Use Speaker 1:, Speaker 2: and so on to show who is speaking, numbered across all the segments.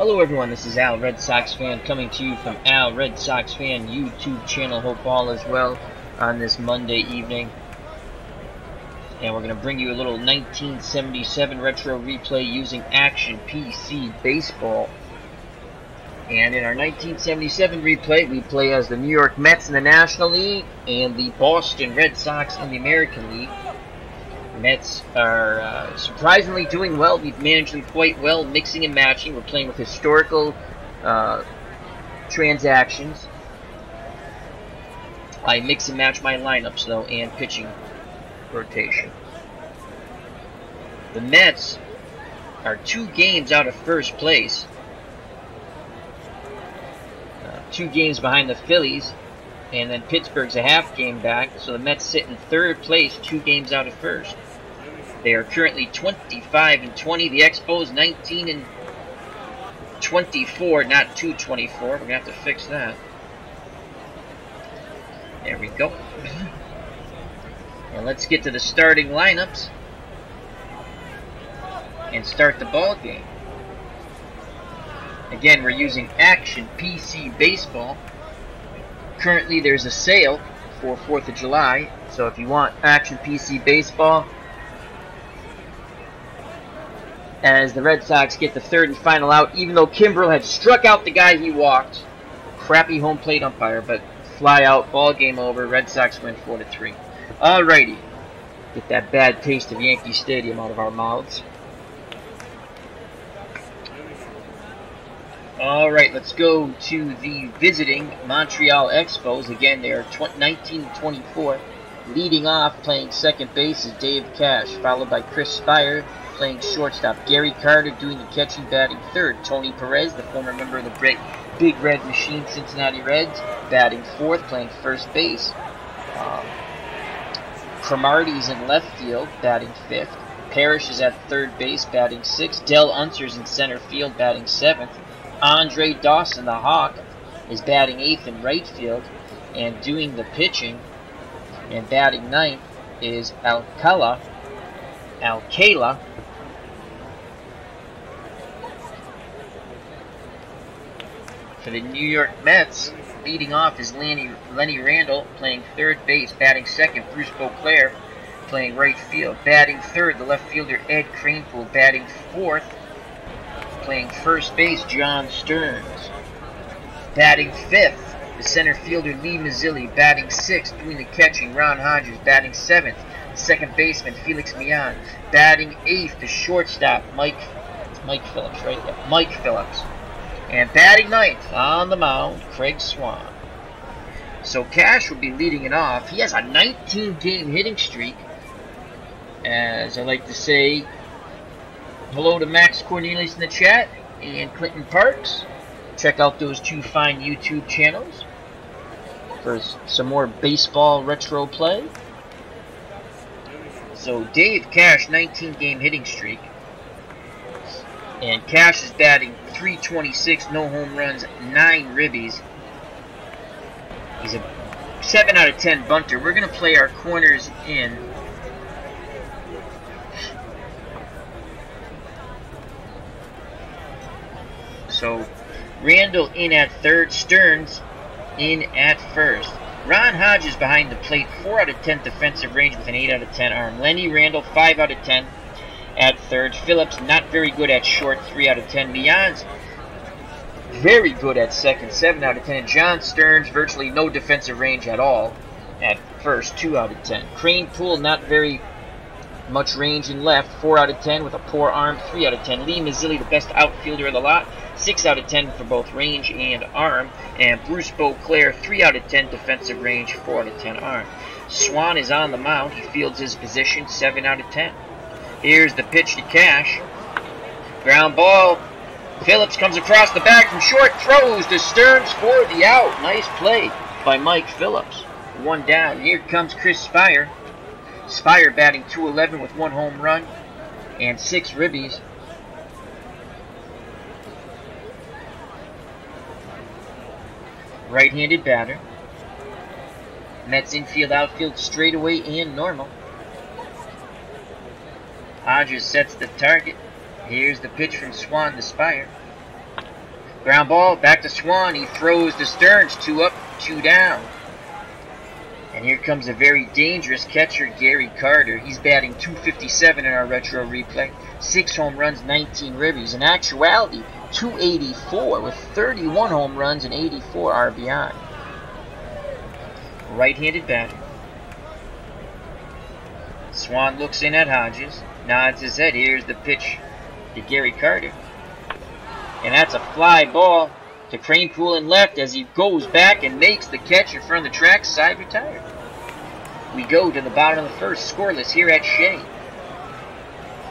Speaker 1: Hello everyone, this is Al Red Sox Fan coming to you from Al Red Sox Fan YouTube channel. Hope all is well on this Monday evening. And we're going to bring you a little 1977 retro replay using Action PC Baseball. And in our 1977 replay, we play as the New York Mets in the National League and the Boston Red Sox in the American League. Mets are surprisingly doing well. We've managed them quite well, mixing and matching. We're playing with historical transactions. I mix and match my lineups, though, and pitching rotation. The Mets are 2 games out of first place. 2 games behind the Phillies. And then Pittsburgh's a half game back, so the Mets sit in 3rd place, 2 games out of first. They are currently 25-20. The Expos 19-24, not 2-24. We're gonna have to fix that. There we go. And let's get to the starting lineups and start the ball game. Again, we're using Action PC Baseball. Currently, there's a sale for 4th of July, so if you want Action PC Baseball, as the Red Sox get the 3rd and final out, even though Kimbrel had struck out the guy he walked. Crappy home plate umpire, but fly out, ball game over. Red Sox win 4-3. Alrighty, get that bad taste of Yankee Stadium out of our mouths. Alright, let's go to the visiting Montreal Expos. Again, they are 19-24. Leading off, playing second base, is Dave Cash, followed by Chris Spire, playing shortstop. Gary Carter doing the catching, batting 3rd. Tony Perez, the former member of the Big Red Machine Cincinnati Reds, batting 4th, playing first base. Cromartie's in left field, batting 5th. Parrish is at 3rd base, batting 6th. Del Unser's in center field, batting 7th. Andre Dawson, the Hawk, is batting 8th in right field. And doing the pitching and batting 9th is Alcala. For the New York Mets, leading off is Lenny Randall, playing 3rd base, batting 2nd. Bruce Beauclair, playing right field, batting 3rd. The left fielder Ed Kranepool, batting 4th. Playing first base, John Stearns. Batting 5th, the center fielder Lee Mazzilli, batting 6th. Doing the catching, Ron Hodges, batting 7th. Second baseman, Felix Millan. Batting 8th, the shortstop, Mike Phillips, right? Yeah, Mike Phillips. And batting 9th on the mound, Craig Swan. So Cash will be leading it off. He has a 19-game hitting streak. As I like to say, hello to Max Cornelius in the chat and Clinton Parks. Check out those 2 fine YouTube channels for some more baseball retro play. So Dave Cash, 19-game hitting streak. And Cash is batting .326, no home runs, 9 ribbies. He's a 7 out of 10 bunter. We're going to play our corners in. So Randall in at 3rd, Stearns in at 1st. Ron Hodges behind the plate, 4 out of 10 defensive range with an 8 out of 10 arm. Lenny Randall, 5 out of 10 at 3rd. Phillips, not very good at short, 3 out of 10. Millan's very good at 2nd, 7 out of 10. And John Stearns, virtually no defensive range at all at 1st, 2 out of 10. Kranepool, not very much range in left, 4 out of 10 with a poor arm, 3 out of 10. Lee Mazzilli, the best outfielder of the lot, 6 out of 10 for both range and arm. And Bruce Beauclair, 3 out of 10 defensive range, 4 out of 10 arm. Swan is on the mound. He fields his position, 7 out of 10. Here's the pitch to Cash. Ground ball. Phillips comes across the bag from short, throws to Stearns for the out. Nice play by Mike Phillips. 1 down. Here comes Chris Spire. Spire batting .211 with 1 home run and 6 ribbies. Right-handed batter. Mets infield, outfield, straightaway, and normal. Hodges sets the target. Here's the pitch from Swan to Spire. Ground ball, back to Swan. He throws to Stearns. 2 up, 2 down. And here comes a very dangerous catcher, Gary Carter. He's batting .257 in our retro replay. 6 home runs, 19 ribbies. In actuality, .284 with 31 home runs and 84 RBI. Right-handed batter. Swan looks in at Hodges, nods his head. Here's the pitch to Gary Carter. And that's a fly ball to Cranepool in left as he goes back and makes the catch in front of the track, side retired. We go to the bottom of the first, scoreless here at Shea.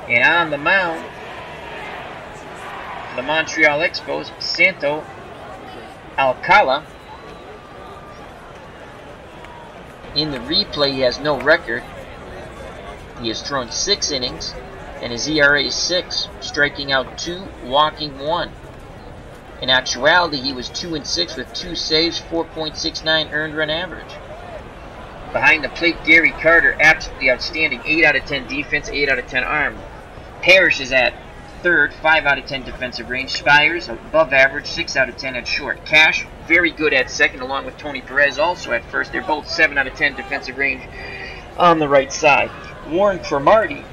Speaker 1: And on the mound, the Montreal Expos, Santo Alcala. In the replay, he has no record. He has thrown 6 innings, and his ERA is 6, striking out 2, walking 1. In actuality, he was 2-6 with 2 saves, 4.69 earned run average. Behind the plate, Gary Carter, absolutely outstanding. 8 out of 10 defense, 8 out of 10 arm. Parrish is at third, 5 out of 10 defensive range. Spires, above average, 6 out of 10 at short. Cash, very good at second, along with Tony Perez, also at first. They're both 7 out of 10 defensive range on the right side. Warren Cromartie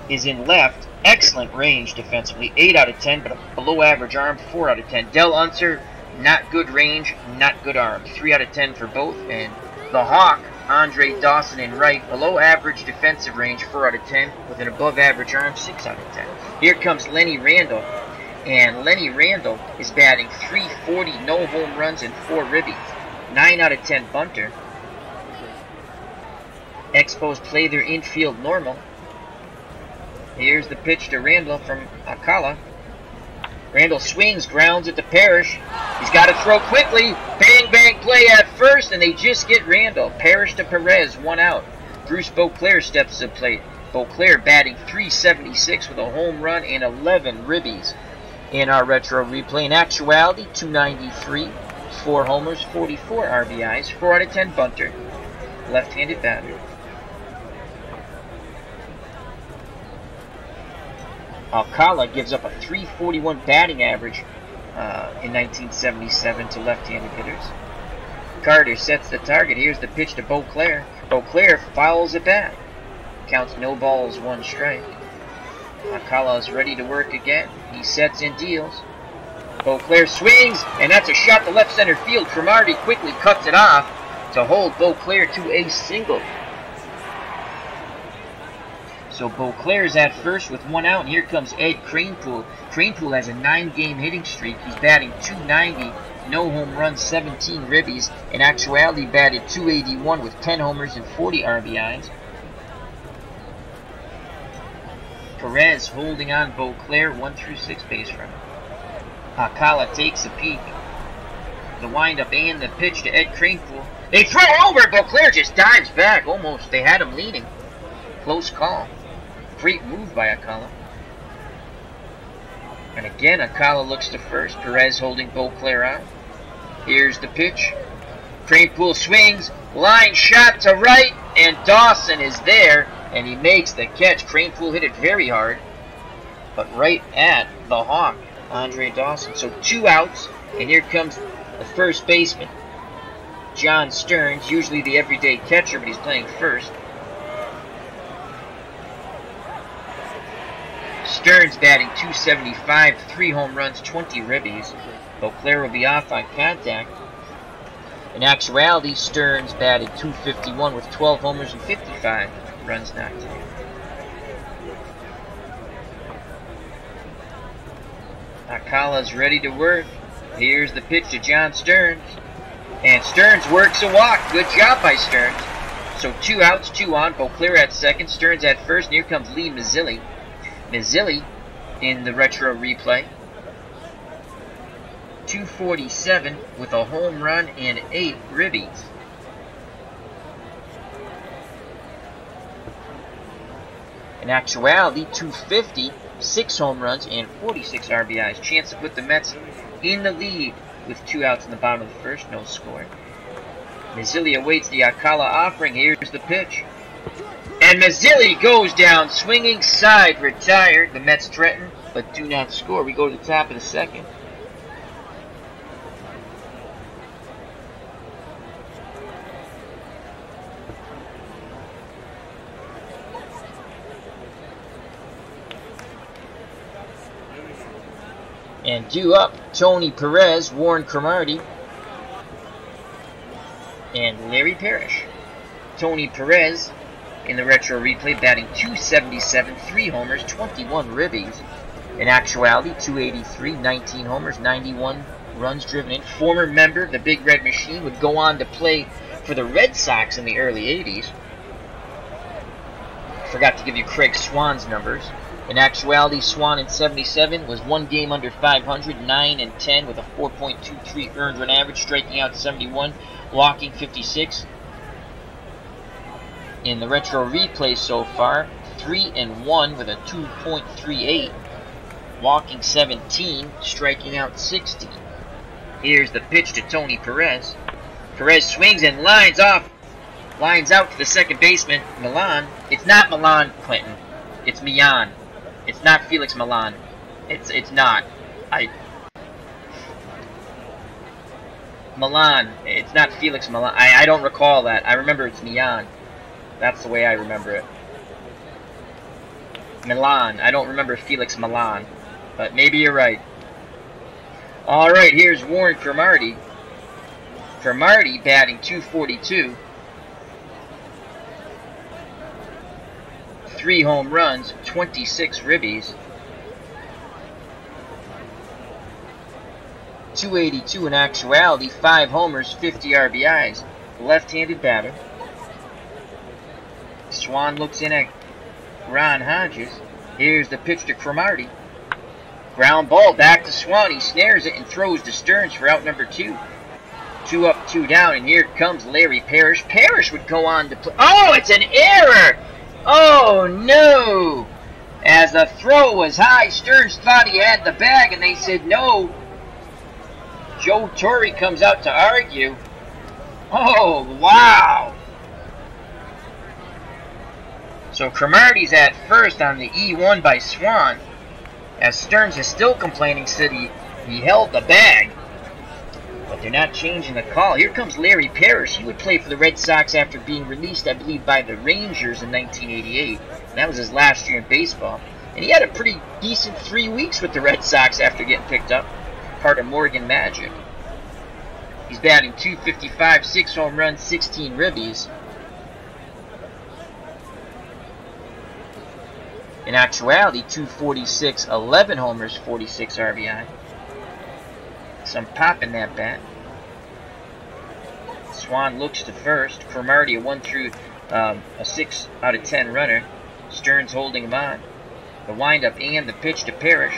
Speaker 1: is in left. Excellent range defensively, 8 out of 10, but a below average arm, 4 out of 10. Del Unser, not good range, not good arm, 3 out of 10 for both. And the Hawk, Andre Dawson in right, below average defensive range, 4 out of 10, with an above average arm, 6 out of 10. Here comes Lenny Randall, and Lenny Randall is batting .340, no home runs and 4 ribbies, 9 out of 10 bunter. Expos play their infield normal. Here's the pitch to Randall from Alcala. Randall swings, grounds it to Parrish. He's got to throw quickly. Bang, bang play at first, and they just get Randall. Parrish to Perez, 1 out. Bruce Beauclair steps to the plate. Beauclair batting .376 with a home run and 11 ribbies in our retro replay. In actuality, .293, 4 homers, 44 RBIs, 4 out of 10 bunter. Left-handed batter. Alcala gives up a .341 batting average in 1977 to left-handed hitters. Carter sets the target. Here's the pitch to Beauclair. Beauclair fouls it back. Counts no balls, 1 strike. Alcala is ready to work again. He sets and deals. Beauclair swings, and that's a shot to left center field. Cromartie quickly cuts it off to hold Beauclair to a single. So Beauclair's at first with 1 out, and here comes Ed Cranepool. Cranepool has a 9-game hitting streak. He's batting .290, no home runs, 17 ribbies. In actuality, batted .281 with 10 homers and 40 RBIs. Perez holding on Beauclair, 1 through 6 base runner. Alcala takes a peek. The windup and the pitch to Ed Cranepool. They throw over, Beauclair just dives back. Almost, they had him leading. Close call. Great move by Alcala. And again, Alcala looks to first. Perez holding Beauclair out. Here's the pitch. Cranepool swings. Line shot to right. And Dawson is there. And he makes the catch. Cranepool hit it very hard. But right at the Hawk, Andre Dawson. So 2 outs. And here comes the first baseman, John Stearns. Usually the everyday catcher, but he's playing first. Stearns batting .275, 3 home runs, 20 ribbies. Beauclair will be off on contact. In actuality, Stearns batted .251 with 12 homers and 55 runs knocked in. Alcala's ready to work. Here's the pitch to John Stearns. And Stearns works a walk. Good job by Stearns. So 2 outs, 2 on. Beauclair at second, Stearns at first, and here comes Lee Mazzilli. Mazzilli in the retro replay. .247 with a home run and 8 ribbies. In actuality, .250, 6 home runs and 46 RBIs. Chance to put the Mets in the lead with 2 outs in the bottom of the first, no score. Mazzilli awaits the Alcala offering. Here's the pitch. And Mazzilli goes down, swinging side, retired. The Mets threaten, but do not score. We go to the top of the second. And due up, Tony Perez, Warren Cromartie, and Larry Parrish. Tony Perez in the retro replay batting .277, 3 homers, 21 ribbies. In actuality, .283, 19 homers, 91 runs driven in. Former member of the Big Red Machine, would go on to play for the Red Sox in the early 80s. Forgot to give you Craig Swan's numbers. In actuality, Swan in 77 was 1 game under 500, 9 and 10 with a 4.23 earned run average, striking out 71, walking 56. In the retro replay so far, 3 and 1 with a 2.38, walking 17, striking out 60. Here's the pitch to Tony Perez. Perez swings and lines out to the second baseman, Milan. It's not Milan, Clinton. It's Milan. It's not Felix Milan. It's not. Milan. It's not Felix Milan. I don't recall that. I remember it's Milan. That's the way I remember it. Milan. I don't remember Felix Milan. But maybe you're right. Alright, here's Warren Cromartie. Cromartie batting .242. 3 home runs, 26 ribbies. .282 in actuality, 5 homers, 50 RBIs. Left-handed batter. Swan looks in at Ron Hodges. Here's the pitch to Cromartie. Ground ball back to Swan. He snares it and throws to Stearns for out number 2. 2 up, 2 down, and here comes Larry Parrish. Parrish would go on to play. Oh, it's an error! Oh, no! As the throw was high, Stearns thought he had the bag, and they said no. Joe Torre comes out to argue. Oh, wow! So Cromartie's at first on the E1 by Swan, as Stearns is still complaining, said he held the bag. But they're not changing the call. Here comes Larry Parrish. He would play for the Red Sox after being released, I believe, by the Rangers in 1988. And that was his last year in baseball. And he had a pretty decent 3 weeks with the Red Sox after getting picked up. Part of Morgan Magic. He's batting .255, 6 home runs, 16 ribbies. In actuality, .246, 11 homers, 46 RBI. Some pop in that bat. Swan looks to first. Cromartie a 1 through a 6 out of 10 runner. Stearns holding him on. The windup and the pitch to Parrish.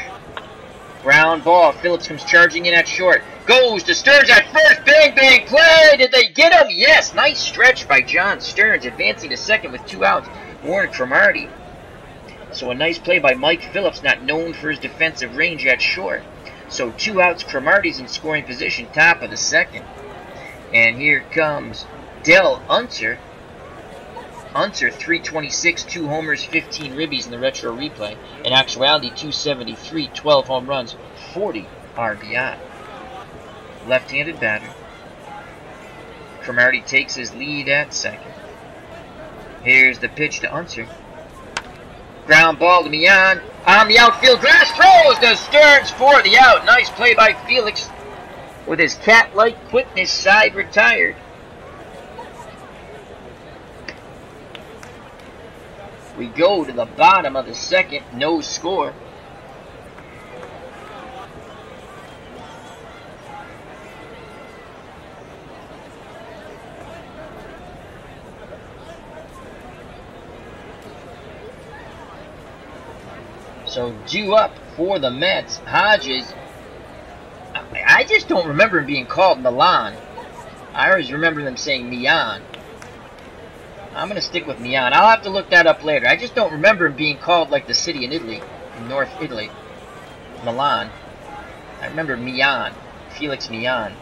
Speaker 1: Ground ball. Phillips comes charging in at short. Goes to Stearns at first. Bang, bang, play. Did they get him? Yes. Nice stretch by John Stearns. Advancing to second with 2 outs. Warren Cromartie. So a nice play by Mike Phillips, not known for his defensive range at short. So 2 outs, Cromartie's in scoring position, top of the second. And here comes Del Unser. Unser, .326, 2 homers, 15 ribbies in the retro replay. In actuality, .273, 12 home runs, 40 RBI. Left-handed batter. Cromartie takes his lead at second. Here's the pitch to Unser. Ground ball to Mian. On the outfield grass, throws to Stearns for the out. Nice play by Felix. With his cat-like quickness, side retired. We go to the bottom of the second, no score. So due up for the Mets, Hodges. I just don't remember him being called Milan. I always remember them saying Milan. I'm going to stick with Milan. I'll have to look that up later. I just don't remember him being called like the city in Italy, in North Italy. Milan. I remember Milan. Felix Milan.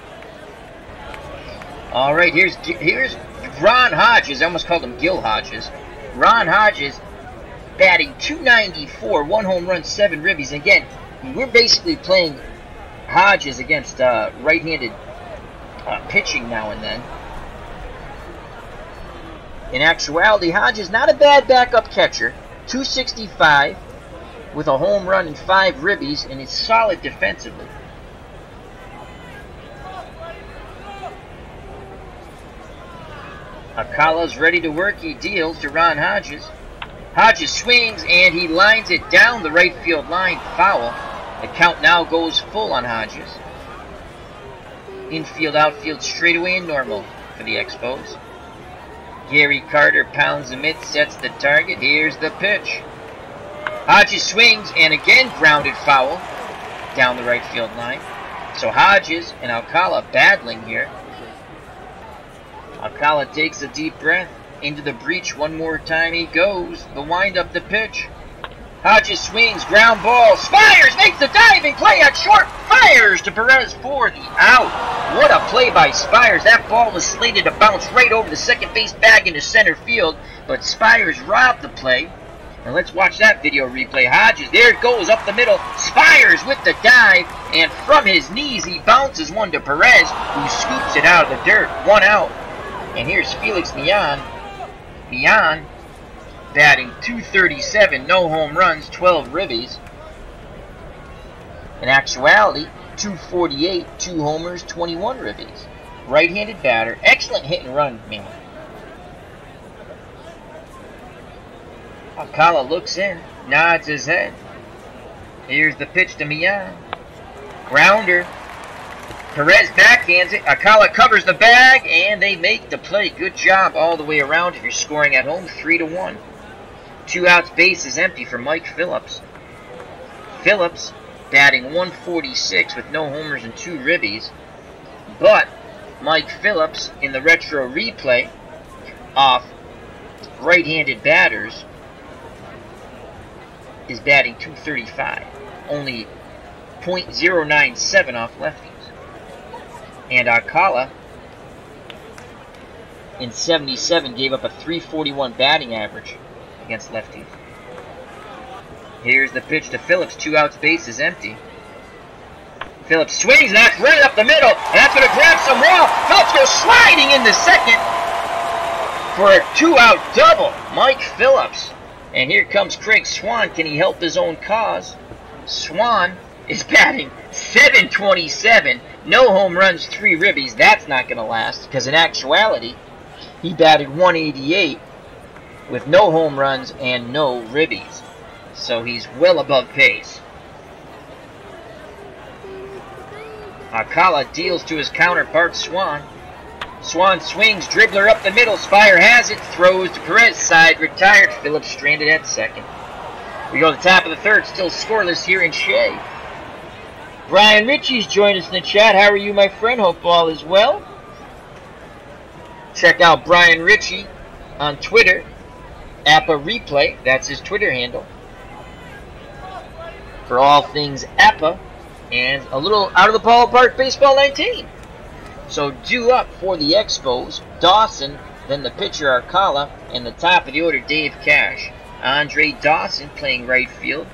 Speaker 1: Alright, here's Ron Hodges. I almost called him Gil Hodges. Ron Hodges batting .294, 1 home run, 7 ribbies. Again, we're basically playing Hodges against right-handed pitching now and then. In actuality, Hodges not a bad backup catcher. .265 with a home run and 5 ribbies, and is solid defensively. Alcala's ready to work. He deals to Ron Hodges. Hodges swings, and he lines it down the right field line. Foul. The count now goes full on Hodges. Infield, outfield, straightaway and normal for the Expos. Gary Carter pounds the mitt, sets the target. Here's the pitch. Hodges swings, and again grounded foul down the right field line. So Hodges and Alcala battling here. Alcala takes a deep breath. Into the breach one more time he goes. The wind-up, the pitch. Hodges swings, ground ball. Spires makes the diving play at short. Fires to Perez for the out. What a play by Spires. That ball was slated to bounce right over the second base bag into center field, but Spires robbed the play. And let's watch that video replay. Hodges, there it goes up the middle. Spires with the dive, and from his knees he bounces one to Perez, who scoops it out of the dirt. 1 out. And here's Felix Millan. Millan batting .237, no home runs, 12 ribbies. In actuality, .248, 2 homers, 21 ribbies. Right-handed batter, excellent hit and run, man. Alcala looks in, nods his head. Here's the pitch to Millan. Grounder. Perez backhands it. Alcala covers the bag, and they make the play. Good job all the way around. If you're scoring at home, 3-1. 2 outs, base is empty for Mike Phillips. Phillips batting .146 with no homers and 2 ribbies. But Mike Phillips in the retro replay off right-handed batters is batting .235. Only .097 off lefties. And Alcala in 77 gave up a .341 batting average against lefties. Here's the pitch to Phillips. 2 outs, base is empty. Phillips swings, and that's right up the middle. And that's going to grab some wall. Phillips goes sliding into second for a 2-out double. Mike Phillips. And here comes Craig Swan. Can he help his own cause? Swan is batting .727. No home runs, 3 ribbies. That's not going to last, because in actuality, he batted .188 with no home runs and no ribbies. So he's well above pace. Alcala deals to his counterpart, Swan. Swan swings, dribbler up the middle. Spire has it, throws to Perez side, retired. Phillips stranded at second. We go to the top of the third, still scoreless here in Shea. Brian Ritchie's joined us in the chat. How are you, my friend? Hope all is well. Check out Brian Ritchie on Twitter. Appa Replay, that's his Twitter handle. For all things Appa and a little out of the ballpark baseball 19. So due up for the Expos, Dawson, then the pitcher Alcala, and the top of the order Dave Cash. Andre Dawson playing right field.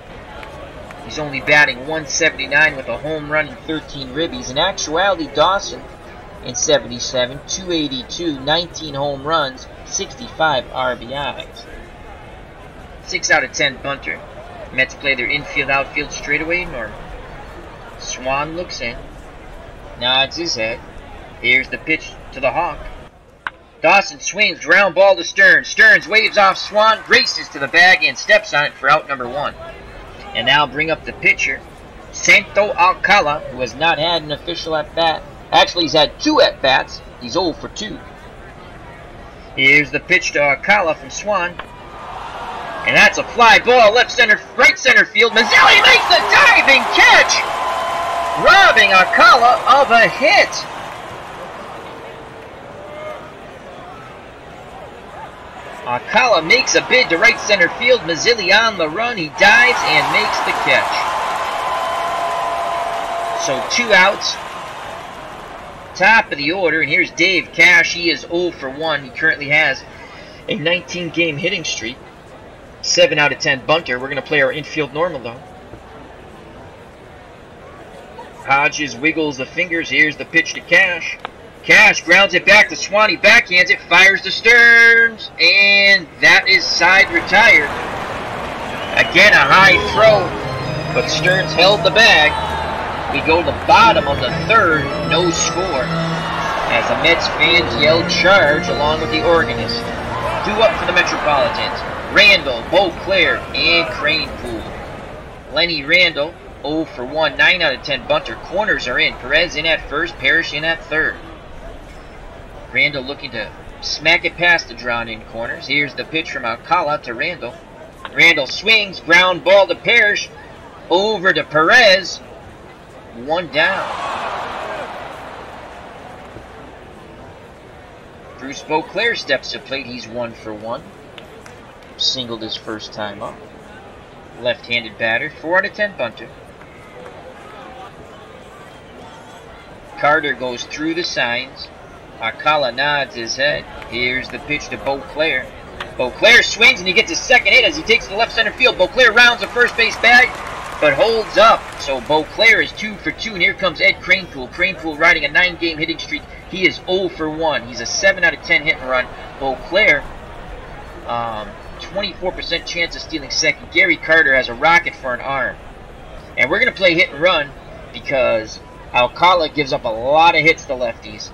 Speaker 1: He's only batting .179 with a home run and 13 ribbies. In actuality, Dawson in 77, .282, 19 home runs, 65 RBIs. 6 out of 10 bunter. Mets play their infield, outfield straightaway normal. Swan looks in, nods his head. Here's the pitch to the Hawk. Dawson swings, ground ball to Stearns. Stearns waves off Swan, races to the bag, and steps on it for out number 1. And now bring up the pitcher, Santo Alcala, who has not had an official at-bat. Actually, he's had 2 at-bats. He's 0 for 2. Here's the pitch to Alcala from Swan. And that's a fly ball, right center field. Mazzilli makes the diving catch, robbing Alcala of a hit. Alcala makes a bid to right center field. Mazzilli on the run. He dives and makes the catch. So 2 outs. Top of the order. And here's Dave Cash. He is 0 for 1. He currently has a 19-game hitting streak. 7 out of 10 bunter. We're going to play our infield normal, though. Hodges wiggles the fingers. Here's the pitch to Cash. Cash grounds it back to Swan. He backhands it, fires to Stearns, and that is side retired. Again, a high throw, but Stearns held the bag. We go to the bottom of the third, no score, as the Mets fans yelled charge along with the organist. 2 up for the Metropolitans. Randall, Beauclair, and Cranepool. Lenny Randall, 0 for 1, 9 out of 10 bunter. Corners are in. Perez in at first, Parrish in at third. Randall looking to smack it past the drawn-in corners. Here's the pitch from Alcala to Randall. Randall swings, ground ball to Parrish, over to Perez. 1 down. Bruce Beauclair steps to plate. He's 1 for 1. Singled his first time up. Left-handed batter, 4 out of 10 bunter. Carter goes through the signs. Alcala nods his head. Here's the pitch to Beauclair. Beauclair swings and he gets his second hit as he takes the left center field. Beauclair rounds the first base bag, but holds up. So Beauclair is 2 for 2, and here comes Ed Cranepool. Cranepool riding a 9-game hitting streak. He is 0 for 1. He's a 7 out of 10 hit and run. Beauclair, 24% chance of stealing second. Gary Carter has a rocket for an arm. And we're going to play hit and run because Alcala gives up a lot of hits to lefties.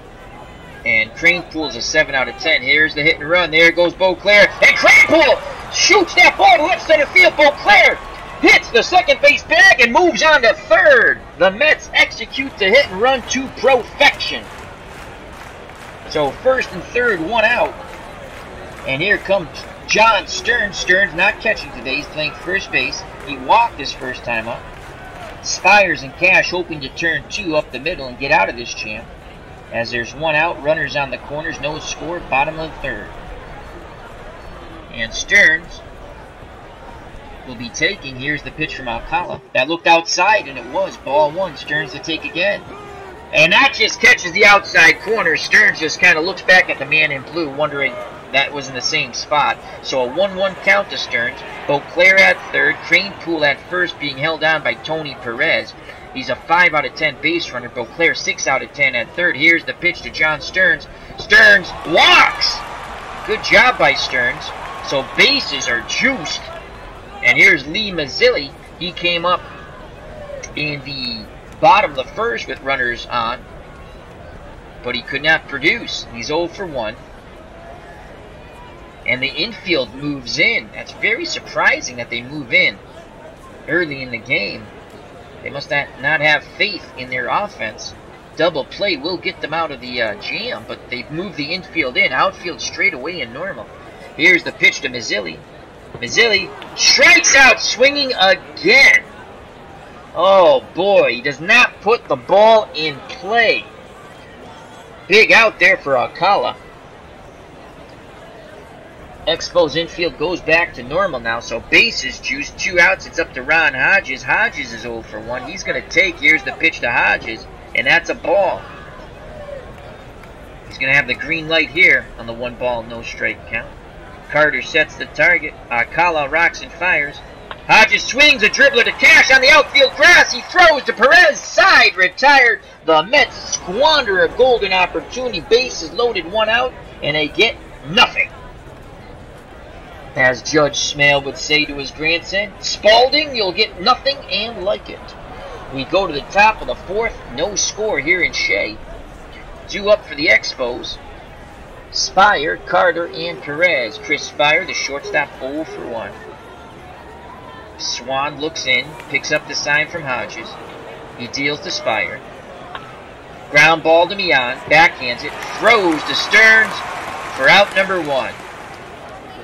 Speaker 1: And Cranepool is a 7 out of 10. Here's the hit and run. There goes Beauclair. And Cranepool shoots that ball to left center field. Beauclair hits the second base bag and moves on to third. The Mets execute the hit and run to perfection. So first and third, 1 out. And here comes John Stearns. Stearns not catching today. He's playing first base. He walked his first time up. Spires and Cash hoping to turn 2 up the middle and get out of this jam. As there's 1 out, runners on the corners, no score, bottom of the third. And Stearns will be taking. Here's the pitch from Alcala. That looked outside, and it was ball 1. Stearns to take again. And that just catches the outside corner. Stearns just kind of looks back at the man in blue, wondering that was in the same spot. So a 1-1 count to Stearns. Beauclair at third. Cranepool at first, being held down by Tony Perez. He's a 5 out of 10 base runner. Beauclair 6 out of 10 at third. Here's the pitch to John Stearns. Stearns walks. Good job by Stearns. So bases are juiced. And here's Lee Mazzilli. He came up in the bottom of the first with runners on, but he could not produce. He's 0 for 1. And the infield moves in. That's very surprising that they move in early in the game. They must not have faith in their offense. Double play will get them out of the jam, but they've moved the infield in. Outfield straight away and normal. Here's the pitch to Mazzilli. Mazzilli strikes out swinging again. Oh boy, he does not put the ball in play. Big out there for Alcala. Expos infield goes back to normal now, so bases juice, 2 outs, it's up to Ron Hodges. Hodges is 0 for 1. He's going to take. Here's the pitch to Hodges, and that's a ball. He's going to have the green light here on the 1 ball, no strike count. Carter sets the target. Alcala rocks and fires. Hodges swings a dribbler to Cash on the outfield grass. He throws to Perez, side, retired. The Mets squander a golden opportunity. Bases loaded, 1 out, and they get nothing. As Judge Smale would say to his grandson, Spalding, you'll get nothing and like it. We go to the top of the 4th, no score here in Shea. 2 up for the Expos. Spire, Carter, and Perez. Chris Spire, the shortstop, 0 for 1. Swan looks in, picks up the sign from Hodges. He deals to Spire. Ground ball to Mian, backhands it, throws to Stearns for out number 1.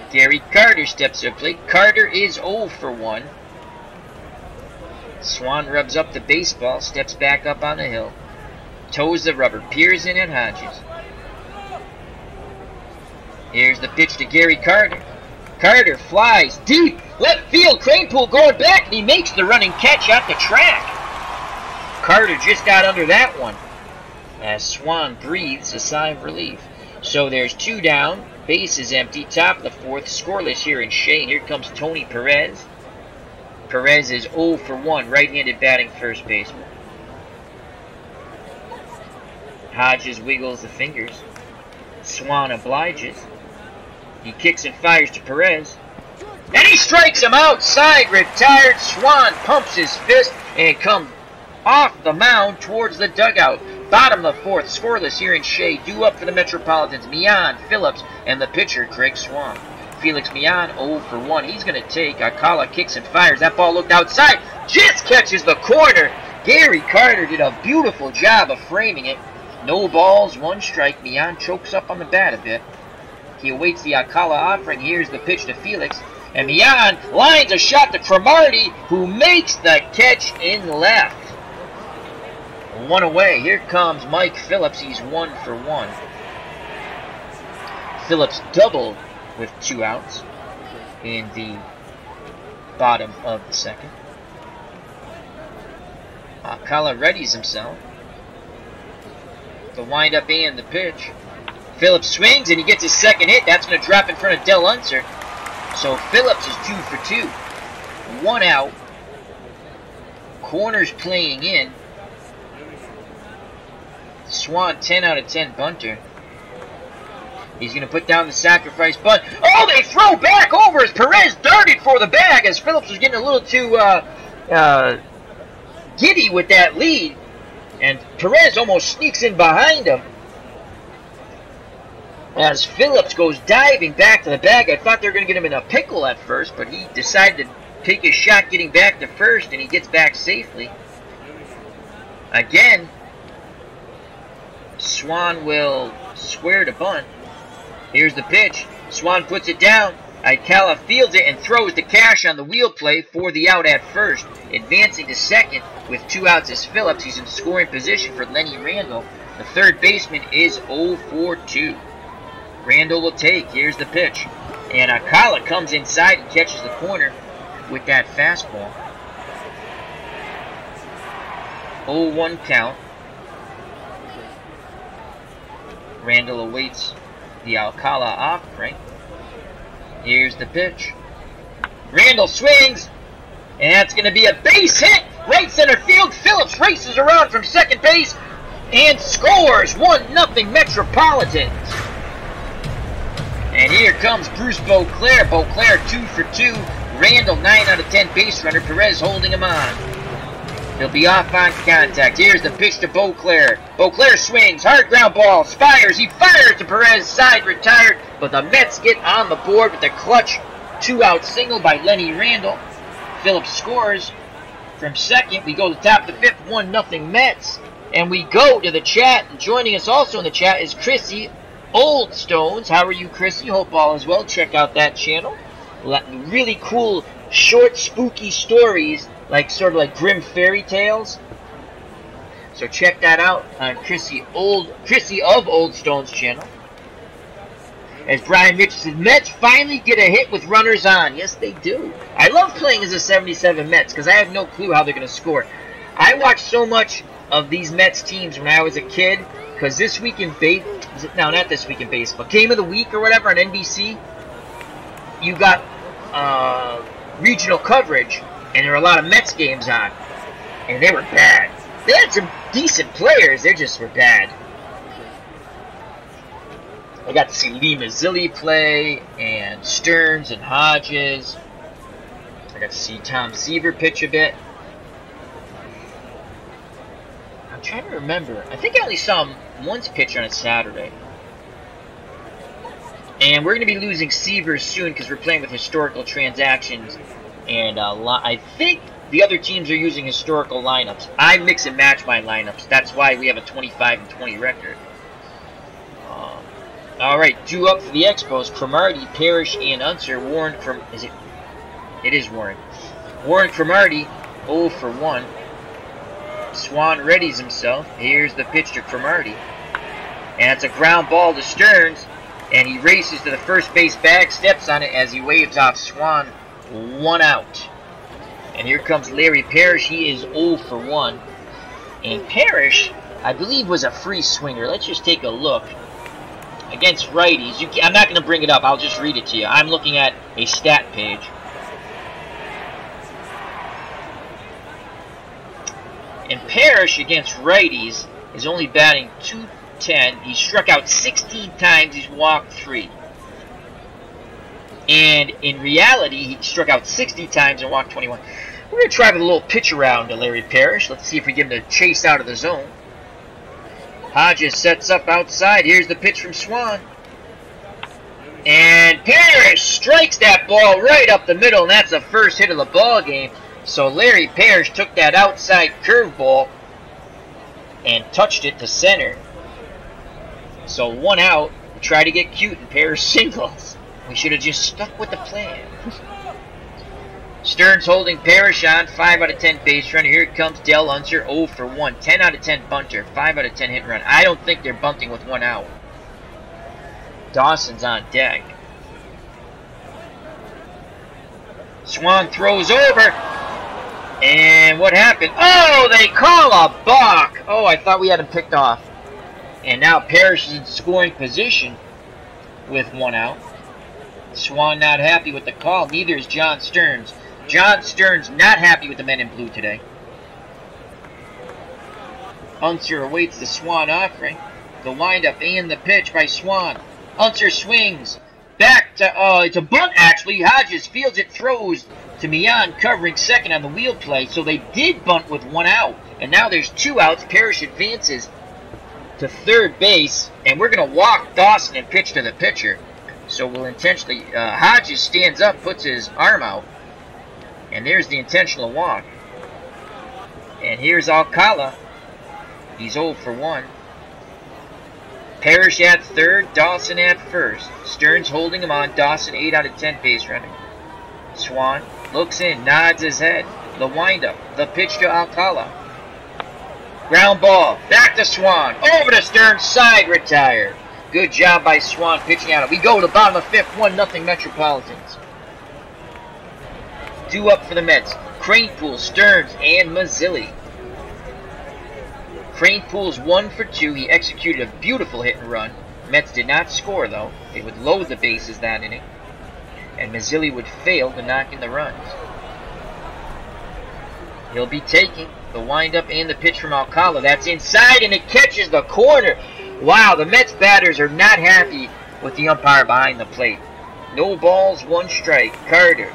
Speaker 1: Gary Carter steps to plate. Carter is 0 for 1. Swan rubs up the baseball, steps back up on the hill. Toes the rubber, peers in at Hodges. Here's the pitch to Gary Carter. Carter flies deep, left field. Cranepool going back, and he makes the running catch at the track. Carter just got under that one as Swan breathes a sigh of relief. So there's 2 down. Base is empty. Top of the 4th. Scoreless here in Shea. Here comes Tony Perez. Perez is 0 for 1. Right-handed batting first baseman. Hodges wiggles the fingers. Swan obliges. He kicks and fires to Perez. And he strikes him outside. Retired. Swan pumps his fist and comes off the mound towards the dugout. Bottom of the fourth, scoreless here in Shea. Due up for the Metropolitans. Mian, Phillips, and the pitcher, Craig Swan. Felix Mian, 0 for 1. He's going to take. Alcala kicks and fires. That ball looked outside. Just catches the corner. Gary Carter did a beautiful job of framing it. No balls, 1 strike. Mian chokes up on the bat a bit. He awaits the Alcala offering. Here's the pitch to Felix. And Mian lines a shot to Cromartie, who makes the catch in left. 1 away. Here comes Mike Phillips. He's 1 for 1. Phillips doubled with 2 outs in the bottom of the second. Alcala readies himself. The windup and the pitch. Phillips swings and he gets his second hit. That's going to drop in front of Del Unser. So Phillips is 2 for 2. 1 out. Corners playing in. Swan 10 out of 10 bunter. He's going to put down the sacrifice bunt. Oh, they throw back over as Perez darted for the bag as Phillips was getting a little too giddy with that lead. And Perez almost sneaks in behind him. As Phillips goes diving back to the bag. I thought they were going to get him in a pickle at first, but he decided to take his shot getting back to first, and he gets back safely. Again, Swan will square to bunt. Here's the pitch. Swan puts it down. Alcala fields it and throws to Cash on the wheel play for the out at first. Advancing to second with 2 outs is Phillips. He's in scoring position for Lenny Randall. The third baseman is 0 for 2. Randall will take. Here's the pitch. And Alcala comes inside and catches the corner with that fastball. 0-1 count. Randall awaits the Alcala offering. Here's the pitch. Randall swings. And that's going to be a base hit. Right center field. Phillips races around from second base and scores. 1-0 Metropolitans. And here comes Bruce Beauclair. Beauclair 2 for 2. Randall 9 out of 10 base runner. Perez holding him on. He'll be off on contact. Here's the pitch to Beauclair. Beauclair swings. Hard ground ball. Spires. He fires to Perez. Side retired. But the Mets get on the board with a clutch 2-out single by Lenny Randall. Phillips scores from second. We go to the top of the fifth. 1-0 Mets. And we go to the chat. And joining us also in the chat is Chrissy Old Stones. How are you, Chrissy? Hope all is well. Check out that channel. Really cool, short, spooky stories, like sort of like grim fairy tales. So check that out on Chrissy of Old Stones channel. As Brian Mitchell says, Mets finally get a hit with runners on. Yes, they do. I love playing as a 77 Mets because I have no clue how they're going to score. I watched so much of these Mets teams when I was a kid because this week in no, not this week in baseball, Game of the Week or whatever on NBC, you got regional coverage, and there were a lot of Mets games on, and they were bad. They had some decent players, they just were bad. I got to see Lee Mazzilli play, and Stearns and Hodges. I got to see Tom Seaver pitch a bit. I'm trying to remember. I think I only saw him once pitch on a Saturday. And we're going to be losing Seaver soon because we're playing with historical transactions. And I think the other teams are using historical lineups. I mix and match my lineups. That's why we have a 25-20 record. All right, due up for the Expos. Cromartie, Parrish, and Unser. Warren, it is Warren. Warren Cromartie, 0 for 1. Swan readies himself. Here's the pitch to Cromartie. And it's a ground ball to Stearns. And he races to the first base bag, steps on it as he waves off Swan. 1 out. And here comes Larry Parrish. He is 0 for 1. And Parrish, I believe, was a free swinger. Let's just take a look. Against righties, I'm not going to bring it up. I'll just read it to you. I'm looking at a stat page. And Parrish against righties is only batting .210. He's struck out 16 times. He's walked 3. And in reality, he struck out 60 times and walked 21. We're going to try with a little pitch around to Larry Parrish. Let's see if we get him to chase out of the zone. Hodges sets up outside. Here's the pitch from Swan. And Parrish strikes that ball right up the middle, and that's the first hit of the ball game. So Larry Parrish took that outside curveball and touched it to center. So 1 out. We try to get cute and Parrish singles. We should have just stuck with the plan. Stearns holding Parrish on, 5 out of 10 base runner. Here comes Del Unser, 0 for 1. 10 out of 10 bunter, 5 out of 10 hit and run. I don't think they're bunting with 1 out. Dawson's on deck. Swan throws over. And what happened? Oh, they call a balk. Oh, I thought we had him picked off. And now Parrish is in scoring position with 1 out. Swan not happy with the call. Neither is John Stearns. John Stearns not happy with the men in blue today. Unser awaits the Swan offering. The windup and the pitch by Swan. Unser swings. Back to, it's a bunt actually. Hodges fields it, throws to Mian covering second on the wheel play. So they did bunt with 1 out. And now there's 2 outs. Parrish advances to third base. And we're going to walk Dawson and pitch to the pitcher. So we'll intentionally, Hodges stands up, puts his arm out. And there's the intentional walk. And here's Alcala. He's 0 for 1. Parrish at third, Dawson at first. Stearns holding him on. Dawson 8 out of 10 base running. Swan looks in, nods his head. The windup, the pitch to Alcala. Ground ball, back to Swan. Over to Stearns, side retired. Good job by Swan pitching out. We go to the bottom of 5th, 1-0 Metropolitans. 2 up for the Mets. Cranepool, Stearns, and Mazzilli. Cranepool's 1 for 2. He executed a beautiful hit and run. Mets did not score, though. They would load the bases that inning. And Mazzilli would fail to knock in the runs. He'll be taking the windup and the pitch from Alcala. That's inside, and it catches the corner. Wow, the Mets batters are not happy with the umpire behind the plate. No balls, 1 strike. Carter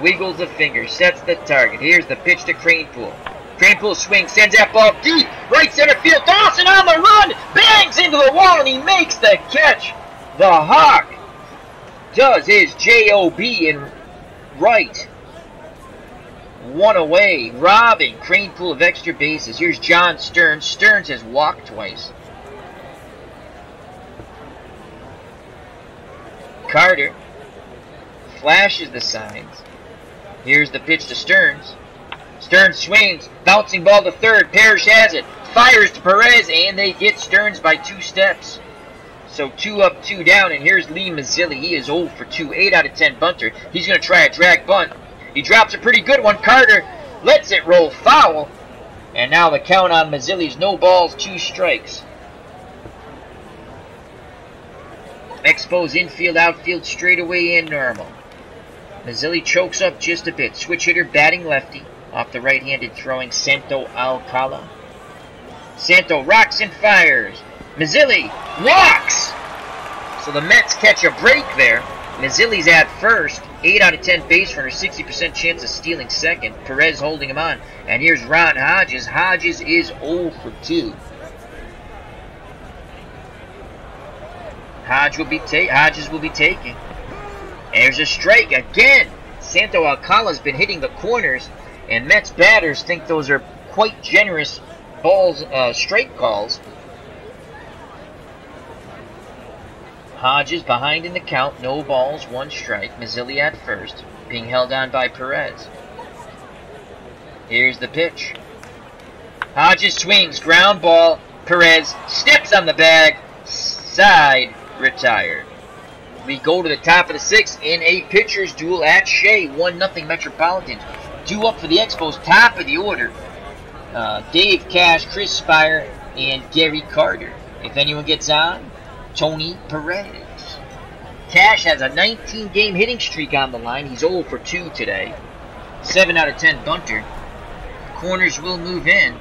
Speaker 1: wiggles the finger, sets the target. Here's the pitch to Cranepool. Cranepool swings, sends that ball deep, right center field. Dawson on the run, bangs into the wall, and he makes the catch. The Hawk does his J-O-B in right. 1 away, robbing Cranepool of extra bases. Here's John Stearns. Stearns has walked twice. Carter flashes the signs. Here's the pitch to Stearns. Stearns swings, bouncing ball to third. Parrish has it, fires to Perez, and they get Stearns by 2 steps. So 2 up, 2 down, and here's Lee Mazzilli. He is 0 for 2, 8 out of 10 bunter. He's going to try a drag bunt. He drops a pretty good one. Carter lets it roll foul, and now the count on Mazzilli's no balls, 2 strikes. Expos infield, outfield, straightaway, and normal. Mazzilli chokes up just a bit. Switch hitter batting lefty off the right-handed throwing Santo Alcala. Santo rocks and fires. Mazzilli walks! So the Mets catch a break there. Mazzilli's at first. 8 out of 10 base runner, 60% chance of stealing second. Perez holding him on. And here's Ron Hodges. Hodges is 0 for 2. Hodges will be taking. There's a strike again. Santo Alcala's been hitting the corners, and Mets batters think those are quite generous balls, strike calls. Hodges behind in the count, no balls, 1 strike. Mazzilli at first, being held on by Perez. Here's the pitch. Hodges swings, ground ball. Perez steps on the bag, side retired. We go to the top of the 6th in a pitcher's duel at Shea. 1-0 Metropolitans. 2 up for the Expos, top of the order. Dave Cash, Chris Spire, and Gary Carter. If anyone gets on, Tony Perez. Cash has a 19-game hitting streak on the line. He's 0 for 2 today. 7 out of 10 bunter. Corners will move in.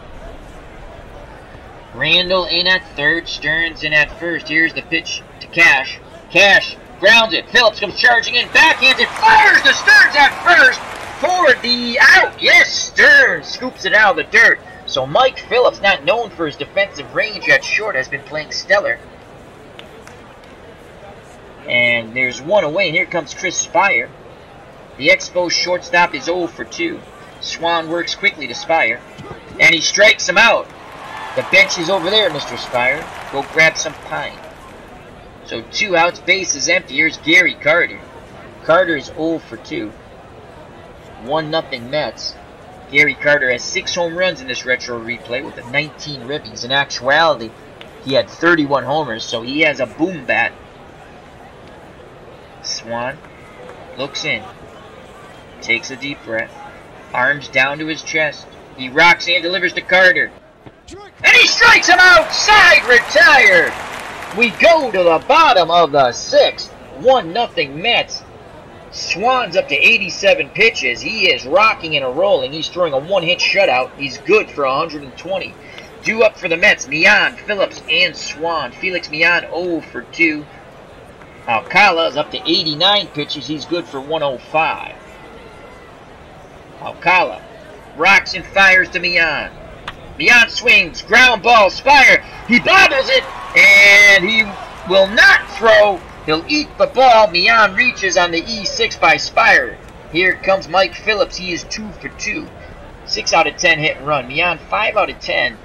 Speaker 1: Randall in at third, Stearns in at first. Here's the pitch to Cash. Cash grounds it. Phillips comes charging in, backhands it, fires to Stearns at first for the out. Yes, Stearns scoops it out of the dirt. So Mike Phillips, not known for his defensive range at short, has been playing stellar. And there's one away, and here comes Chris Spire. The Expos shortstop is 0 for 2. Swan works quickly to Spire, and he strikes him out. The bench is over there, Mr. Spire. Go grab some pine. So 2 outs, base is empty. Here's Gary Carter. Carter is 0 for 2. 1-0 Mets. Gary Carter has 6 home runs in this retro replay with 19 ribbies. In actuality, he had 31 homers, so he has a boom bat. Swan looks in, takes a deep breath, arms down to his chest. He rocks and delivers to Carter. And he strikes him outside, retired. We go to the bottom of the 6th. 1-0 Mets. Swan's up to 87 pitches. He is rocking and rolling. He's throwing a 1-hit shutout. He's good for 120. Due up for the Mets, Millan, Phillips, and Swan. Felix Millan 0 for 2. Alcala is up to 89 pitches. He's good for 105. Alcala rocks and fires to Millan. Millan swings, ground ball, Spire. He bobbles it, and he will not throw. He'll eat the ball. Millan reaches on the E6 by Spire. Here comes Mike Phillips. He is 2 for 2. 6 out of 10 hit and run. Millan 5 out of 10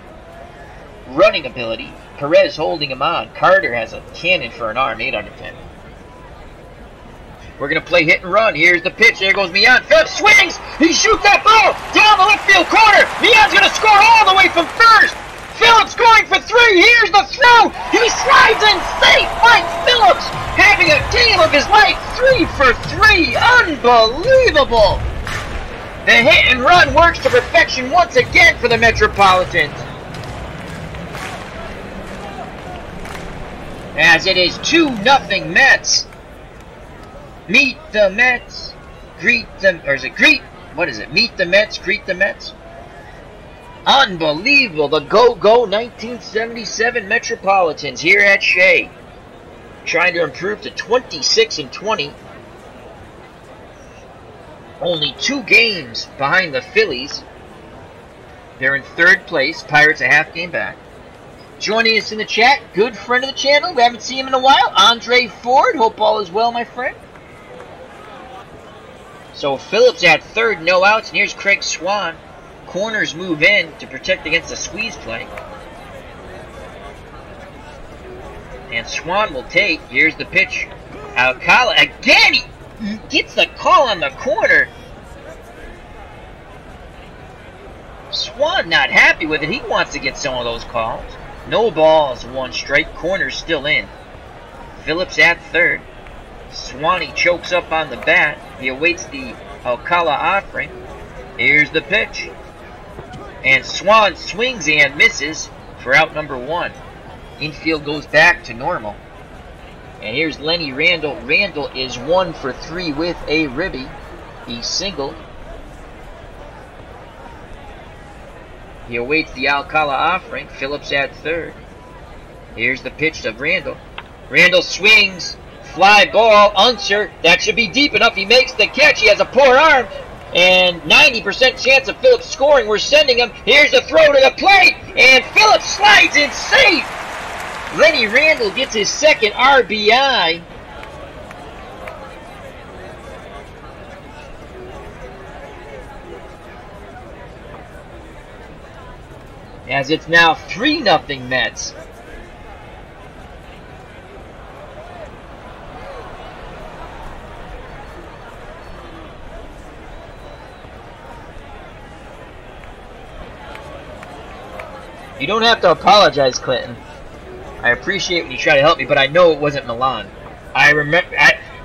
Speaker 1: running ability. Perez holding him on. Carter has a cannon for an arm. 8 out of 10. We're going to play hit and run. Here's the pitch. There goes Millan. Phillips swings. He shoots that ball down the left field corner. Millan's going to score all the way from first. Phillips going for 3. Here's the throw. He slides in safe. Mike Phillips having a game of his life. 3 for 3. Unbelievable. The hit and run works to perfection once again for the Metropolitans. As it is 2-0 Mets. Meet the Mets, greet them, or is it greet? What is it? Meet the Mets, greet the Mets. Unbelievable. The go-go 1977 Metropolitans here at Shea. Trying to improve to 26-20. Only 2 games behind the Phillies. They're in 3rd place. Pirates a half game back. Joining us in the chat, good friend of the channel. We haven't seen him in a while. Andre Ford. Hope all is well, my friend. So Phillips at 3rd, no outs, and here's Craig Swan. Corners move in to protect against the squeeze play. And Swan will take. Here's the pitch. Alcala again. He gets the call on the corner. Swan not happy with it. He wants to get some of those calls. No balls, 1 strike. Corner still in. Phillips at 3rd. Swanee chokes up on the bat. He awaits the Alcala offering. Here's the pitch. And Swan swings and misses for out number 1. Infield goes back to normal. And here's Lenny Randall. Randall is 1 for 3 with a ribby. He singled. He awaits the Alcala offering. Phillips at 3rd. Here's the pitch to Randall. Randall swings. Fly ball, Unser, that should be deep enough. He makes the catch. He has a poor arm. And 90% chance of Phillips scoring. We're sending him. Here's the throw to the plate. And Phillips slides in safe. Lenny Randall gets his 2nd RBI. As it's now 3-0 Mets. You don't have to apologize, Clinton. I appreciate when you try to help me, but I know it wasn't Milan. I remember.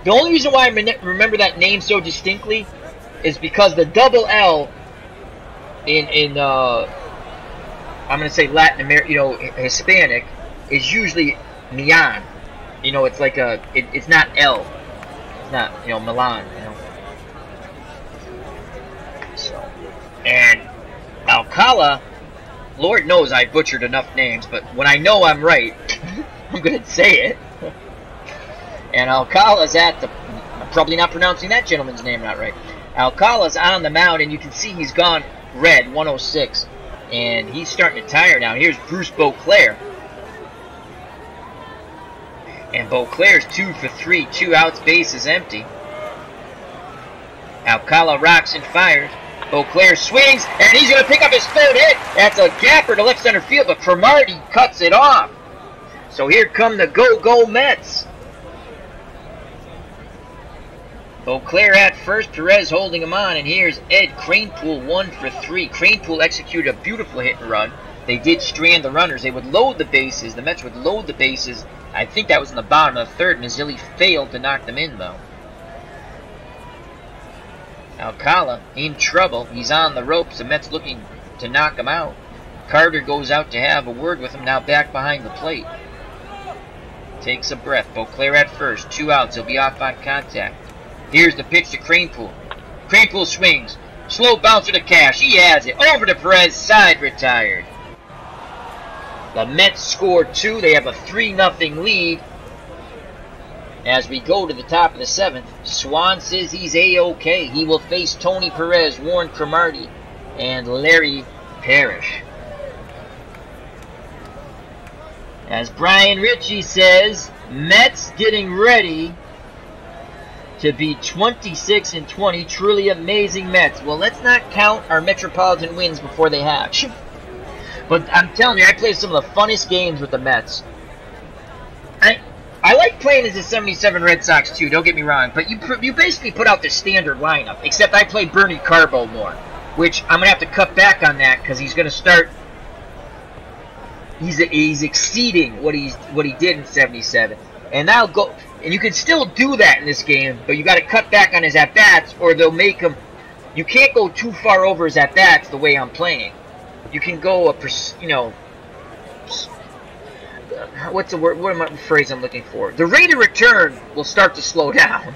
Speaker 1: The only reason why I remember that name so distinctly is because the double L in I'm gonna say Latin American, Hispanic, is usually Milan. It's like it's not L. It's not Milan. So, and Alcala. Lord knows I butchered enough names, but when I know I'm right, I'm going to say it. And Alcala's at the... I'm probably not pronouncing that gentleman's name not right. Alcala's on the mound, and you can see he's gone red, 106. And he's starting to tire now. Here's Bruce Beauclair. And Beauclair's 2 for 3, 2 outs, base is empty. Alcala rocks and fires. Beauclair swings, and he's going to pick up his third hit. That's a gapper to left center field, but Cromartie cuts it off. So here come the go-go Mets. Beauclair at first, Perez holding him on, and here's Ed Kranepool, 1 for 3. Kranepool executed a beautiful hit and run. They did strand the runners. They would load the bases. The Mets would load the bases. I think that was in the bottom of the third. Mazzilli failed to knock them in, though. Alcala in trouble. He's on the ropes. The Mets looking to knock him out. Carter goes out to have a word with him, now back behind the plate. Takes a breath. Beauclair at first. 2 outs. He'll be off on contact. Here's the pitch to Kranepool. Kranepool swings. Slow bouncer to Cash. He has it. Over to Perez. Side retired. The Mets score 2. They have a 3-0 lead. As we go to the top of the 7th, Swan says he's A-OK. He will face Tony Perez, Warren Cromartie, and Larry Parrish. As Brian Ritchie says, Mets getting ready to be 26-20. Truly amazing Mets. Well, let's not count our Metropolitan wins before they hatch. But I'm telling you, I played some of the funnest games with the Mets. I like playing as the 77 Red Sox too, don't get me wrong, but you basically put out the standard lineup, except I play Bernie Carbo more, which I'm going to have to cut back on that because he's going to start, he's exceeding what he did in 77. And that'll go, and you can still do that in this game, but you got to cut back on his at-bats or they'll make him, you can't go too far over his at-bats the way I'm playing. You can go what's the word? What am I the phrase I'm looking for? The rate of return will start to slow down.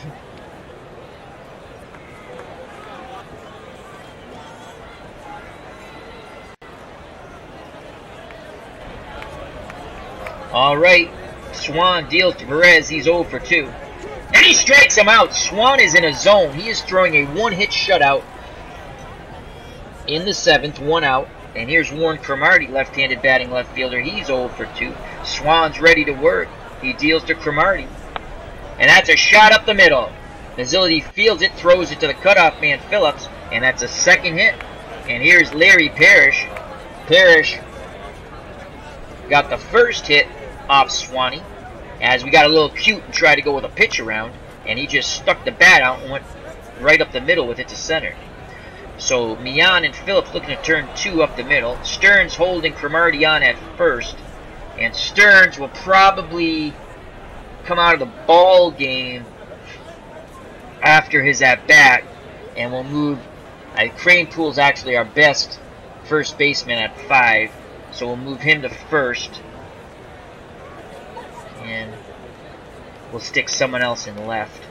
Speaker 1: All right, Swan deals to Perez. He's 0 for 2, and he strikes him out. Swan is in a zone. He is throwing a 1-hit shutout in the 7th, 1 out. And here's Warren Cromartie, left-handed batting left fielder. He's 0 for 2. Swan's ready to work. He deals to Cromartie. And that's a shot up the middle. Mazzilli fields it, throws it to the cutoff man, Phillips. And that's a second hit. And here's Larry Parrish. Parrish got the first hit off Swanee. As we got a little cute and tried to go with a pitch around. And he just stuck the bat out and went right up the middle with it to center. So Mian and Phillips looking to turn 2 up the middle. Stearns holding Cromartie on at first. And Stearns will probably come out of the ball game after his at-bat. And we'll move. Kranepool's actually our best first baseman at 5. So we'll move him to first. And we'll stick someone else in left.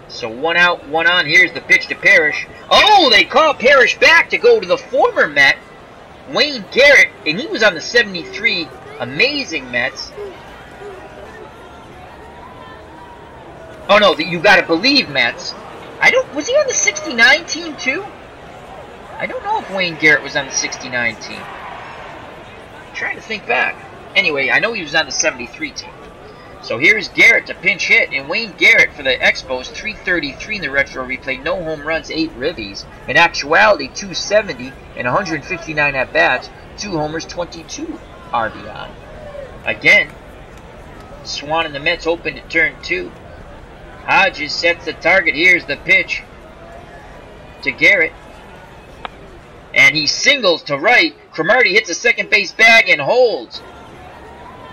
Speaker 1: So 1 out, 1 on. Here's the pitch to Parrish. Oh, they call Parrish back to go to the former Met, Wayne Garrett, and he was on the 73 amazing Mets. Oh no, you gotta believe Mets. Was he on the 69 team too? I don't know if Wayne Garrett was on the 69 team. I'm trying to think back. Anyway, I know he was on the 73 team. So here's Garrett to pinch hit, and Wayne Garrett for the Expos, 333 in the retro replay, no home runs, 8 ribbies. In actuality, 270 and 159 at-bats, 2 homers, 22 RBI. Again, Swan and the Mets open to turn 2. Hodges sets the target. Here's the pitch to Garrett. And he singles to right. Cromartie hits a second base bag and holds.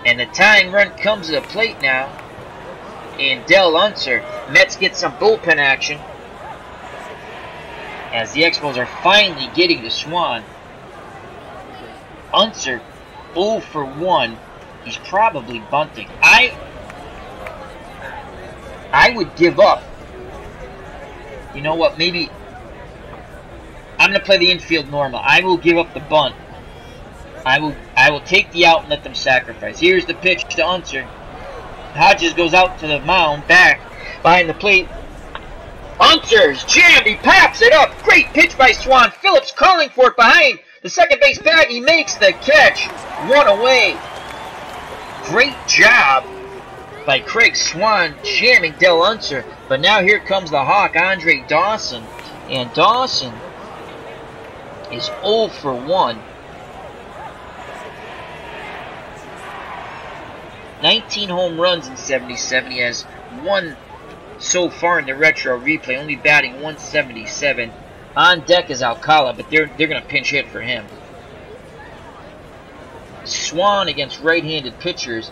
Speaker 1: And the tying run comes to the plate now. And Del Unser. Mets get some bullpen action. As the Expos are finally getting to Swan. Unser 0 for 1. He's probably bunting. I would give up. You know what? Maybe I'm going to play the infield normal. I will give up the bunt. I I will take the out and let them sacrifice. Here's the pitch to Unser. Hodges goes out to the mound, back behind the plate. Unser's jammed. He pops it up. Great pitch by Swan. Phillips calling for it behind the second base bag. He makes the catch. One away. Great job by Craig Swan jamming Del Unser. But now here comes the Hawk, Andre Dawson. And Dawson is 0 for 1. 19 home runs in 77. He has one so far in the retro replay, only batting 177. On deck is Alcala, but they're going to pinch hit for him. Swan against right-handed pitchers,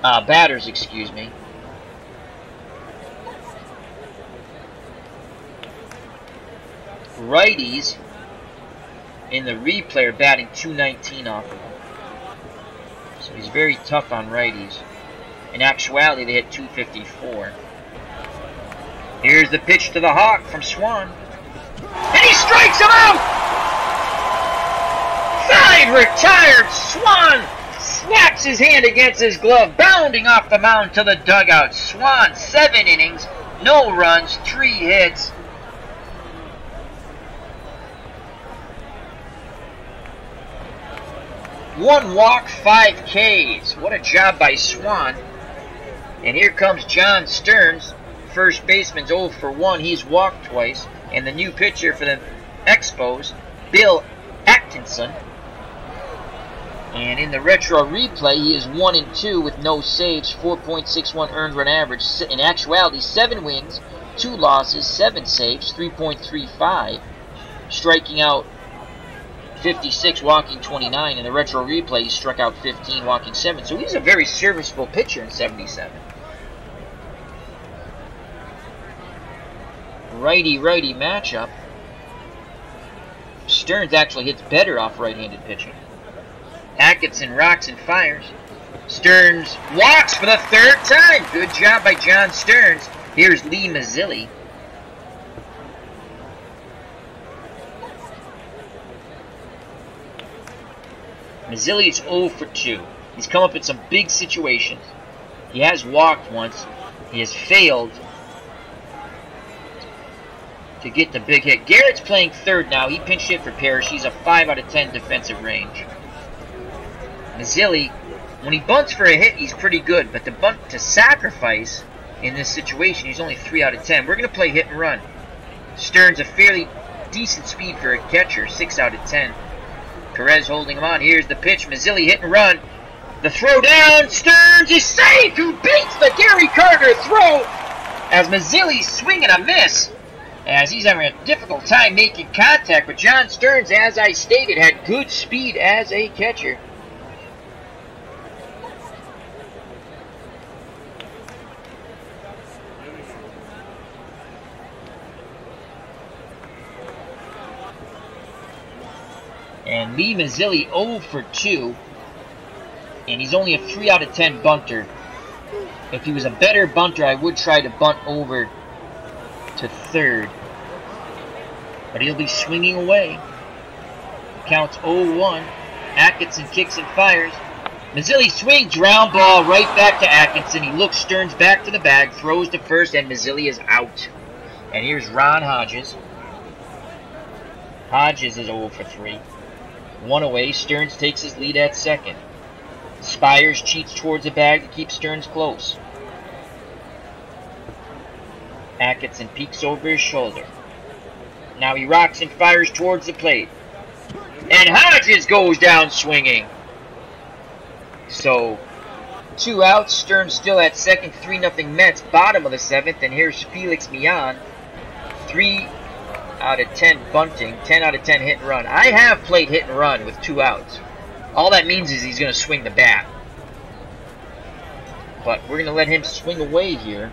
Speaker 1: batters, excuse me. Righties in the replay are batting 219 off of him. So he's very tough on righties. In actuality, they hit 254. Here's the pitch to the Hawk from Swan. And he strikes him out! Side retired. Swan slaps his hand against his glove, bounding off the mound to the dugout. Swan, 7 innings, no runs, 3 hits. One walk, 5 Ks. What a job by Swan. And here comes John Stearns. First baseman's 0 for 1. He's walked twice. And the new pitcher for the Expos, Bill Atkinson. And in the retro replay, he is 1 and 2 with no saves, 4.61 earned run average. In actuality, 7 wins, 2 losses, 7 saves, 3.35. Striking out 56, walking 29. In the retro replay, he struck out 15, walking 7. So he's a very serviceable pitcher in 77. Righty-righty matchup. Stearns actually hits better off right-handed pitching. Atkinson rocks and fires. Stearns walks for the 3rd time. Good job by John Stearns. Here's Lee Mazzilli. Mazzilli is 0 for 2. He's come up in some big situations. He has walked once. He has failed to get the big hit. Garrett's playing 3rd now. He pinch hit for Parrish. He's a 5 out of 10 defensive range. Mazzilli, when he bunts for a hit, he's pretty good. But the bunt to sacrifice in this situation, he's only 3 out of 10. We're going to play hit and run. Stearns, a fairly decent speed for a catcher, 6 out of 10. Perez holding him on. Here's the pitch. Mazzilli hit and run. The throw down. Stearns is safe. Who beats the Gary Carter throw as Mazzilli swing and a miss, as he's having a difficult time making contact. But John Stearns, as I stated, had good speed as a catcher. And Lee Mazzilli 0 for 2. And he's only a 3 out of 10 bunter. If he was a better bunter, I would try to bunt over to 3rd. But he'll be swinging away. Counts 0-1. Atkinson kicks and fires. Mazzilli swings, ground ball right back to Atkinson. He looks Stearns back to the bag, throws to first, and Mazzilli is out. And here's Ron Hodges. Hodges is 0 for 3. 1 away. Stearns takes his lead at 2nd. Spires cheats towards the bag to keep Stearns close. Atkinson peeks over his shoulder. Now he rocks and fires towards the plate. And Hodges goes down swinging. So, 2 outs. Stearns still at 2nd. 3-0 Mets. Bottom of the 7th. And here's Felix Millan. 3 out of 10 bunting, 10 out of 10 hit and run. I have played hit and run with 2 outs. All that means is he's going to swing the bat. But we're going to let him swing away here.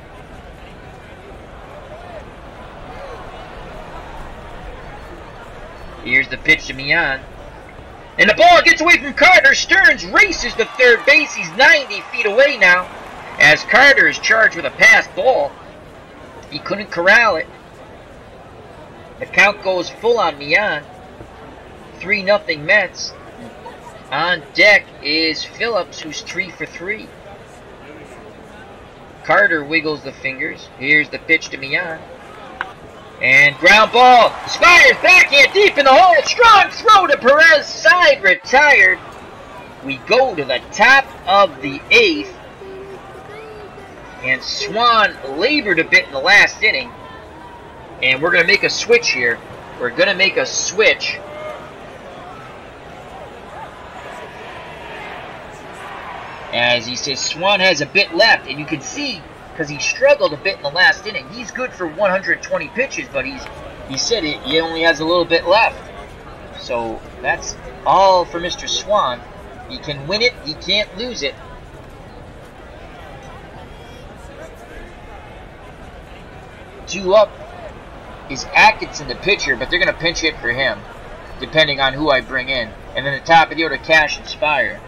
Speaker 1: Here's the pitch to Millan. And the ball gets away from Carter. Stearns races to 3rd base. He's 90 feet away now, as Carter is charged with a passed ball. He couldn't corral it. The count goes full on Millan. 3-0 Mets. On deck is Phillips, who's 3 for 3. Carter wiggles the fingers. Here's the pitch to Millan. And ground ball. Spire's backhand deep in the hole. Strong throw to Perez. Side retired. We go to the top of the 8th. And Swan labored a bit in the last inning. And we're going to make a switch here. We're going to make a switch. As he says, Swan has a bit left. And you can see, because he struggled a bit in the last inning, he's good for 120 pitches, but he said he only has a little bit left. So that's all for Mr. Swan. He can win it, he can't lose it. Two up is Atkinson, the pitcher, but they're going to pinch hit for him, depending on who I bring in. And then the top of the order, Cash and Spire.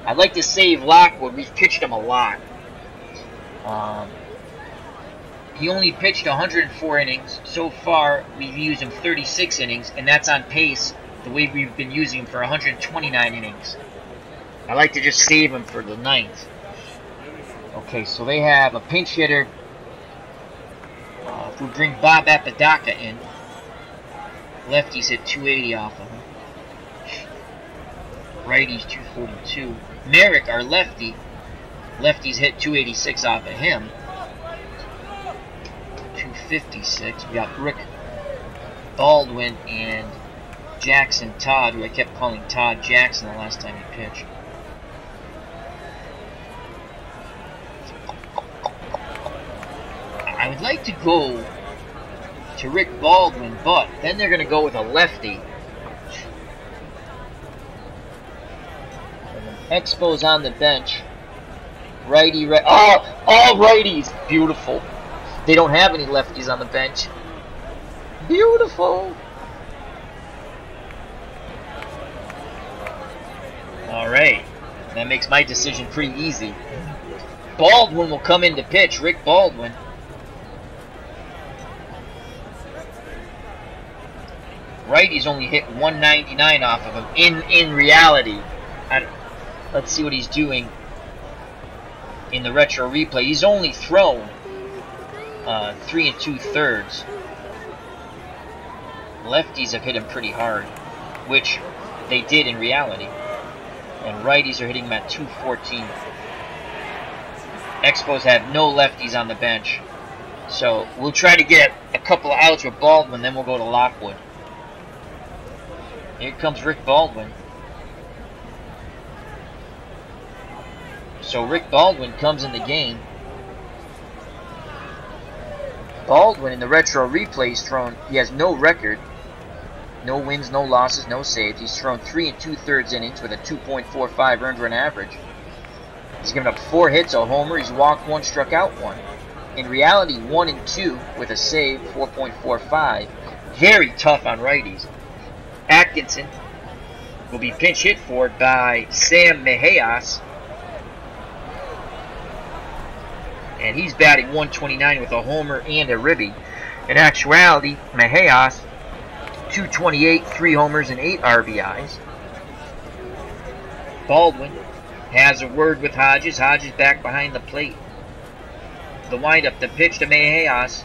Speaker 1: I'd like to save Lockwood. We've pitched him a lot. He only pitched 104 innings. So far, we've used him 36 innings, and that's on pace the way we've been using him for 129 innings. I like to just save him for the 9th. Okay, so they have a pinch hitter. If we bring Bob Apodaca in, lefties hit 280 off of him. Righties 242. Merrick, our lefty, lefties hit 286 off of him. 256. We got Rick Baldwin and Jackson Todd, who I kept calling Todd Jackson the last time he pitched. I would like to go to Rick Baldwin, but then they're going to go with a lefty. Expos on the bench. Righty, right. Oh, all righties. Beautiful. They don't have any lefties on the bench. Beautiful. All right. That makes my decision pretty easy. Baldwin will come in to pitch. Rick Baldwin. Righties only hit 199 off of him in reality. Let's see what he's doing in the retro replay. He's only thrown 3 2/3. Lefties have hit him pretty hard, which they did in reality. And righties are hitting him at 214. Expos have no lefties on the bench. So we'll try to get a couple of outs with Baldwin, then we'll go to Lockwood. Here comes Rick Baldwin. So Rick Baldwin comes in the game. Baldwin in the retro replay is thrown. He has no record. No wins, no losses, no saves. He's thrown 3 2/3 innings with a 2.45 earned run average. He's given up 4 hits, a homer. He's walked 1, struck out 1. In reality, 1 and 2 with a save, 4.45. Very tough on righties. Atkinson will be pinch hit for by Sam Mejias. And he's batting 129 with a homer and a ribby. In actuality, Mejias, 228, 3 homers and 8 RBIs. Baldwin has a word with Hodges. Hodges back behind the plate. The windup, the pitch to Mejias.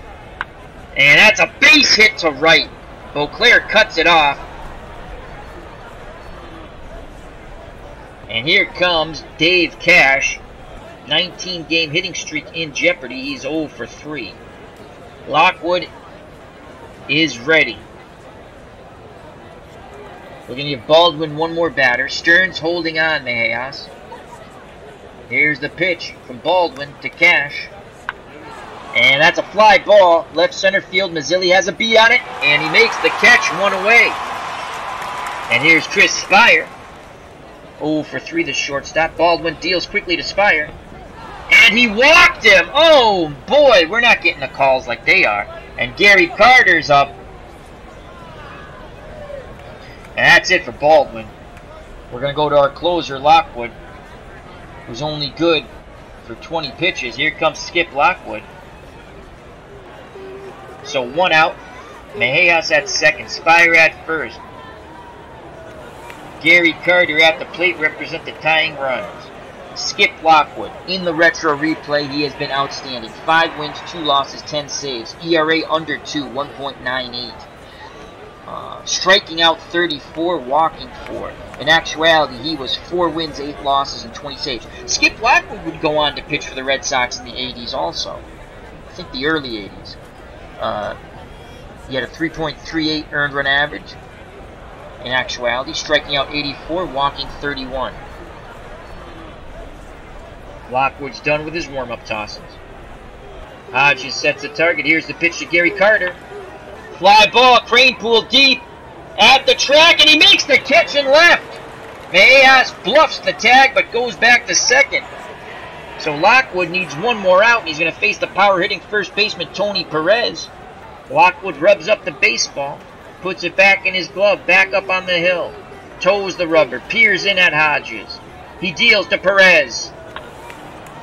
Speaker 1: And that's a base hit to right. Beauclair cuts it off. And here comes Dave Cash. 19-game hitting streak in jeopardy. He's 0 for 3. Lockwood is ready. We're going to give Baldwin one more batter. Stearns holding on, Mejias. Here's the pitch from Baldwin to Cash. And that's a fly ball. Left center field. Mazzilli has a beat on it. And he makes the catch, 1 away. And here's Chris Spire. 0 for 3, the shortstop. Baldwin deals quickly to Spire. And he walked him. Oh, boy. We're not getting the calls like they are. And Gary Carter's up. And that's it for Baldwin. We're going to go to our closer, Lockwood, who's only good for 20 pitches. Here comes Skip Lockwood. So 1 out. Mejias at second. Spire at first. Gary Carter at the plate represent the tying runs. Skip Lockwood, in the retro replay, he has been outstanding. 5 wins, 2 losses, 10 saves. ERA under 2, 1.98. Striking out 34, walking 4. In actuality, he was 4 wins, 8 losses, and 20 saves. Skip Lockwood would go on to pitch for the Red Sox in the 80s also. I think the early 80s. He had a 3.38 earned run average. In actuality, striking out 84, walking 31. Lockwood's done with his warm-up tosses. Hodges sets the target. Here's the pitch to Gary Carter. Fly ball, crane pool deep at the track, and he makes the catch in left. Mejas bluffs the tag, but goes back to second. So Lockwood needs one more out, and he's going to face the power-hitting first baseman Tony Perez. Lockwood rubs up the baseball, puts it back in his glove, back up on the hill. Toes the rubber, peers in at Hodges. He deals to Perez.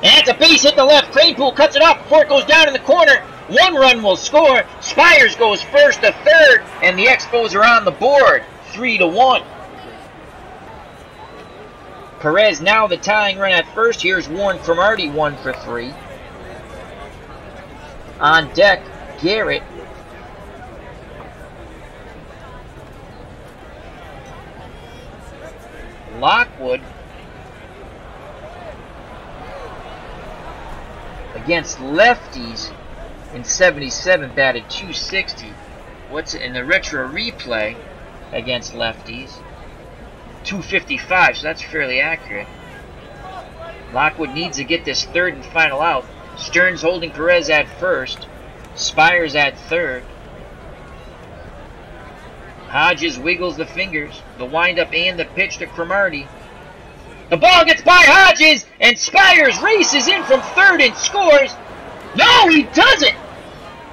Speaker 1: And it's a base hit to left. Cranepool cuts it off before it goes down in the corner. 1 run will score. Spires goes first to third, and the Expos are on the board, 3-1. Perez now the tying run at first. Here's Warren Cromartie, 1 for 3. On deck, Garrett. Lockwood against lefties in 77 batted .260. What's in the retro replay against lefties? .255, so that's fairly accurate. Lockwood needs to get this third and final out. Stearns holding Perez at first. Spires at third. Hodges wiggles the fingers. The windup and the pitch to Cromartie. The ball gets by Hodges, and Spires races in from third and scores. No, he doesn't!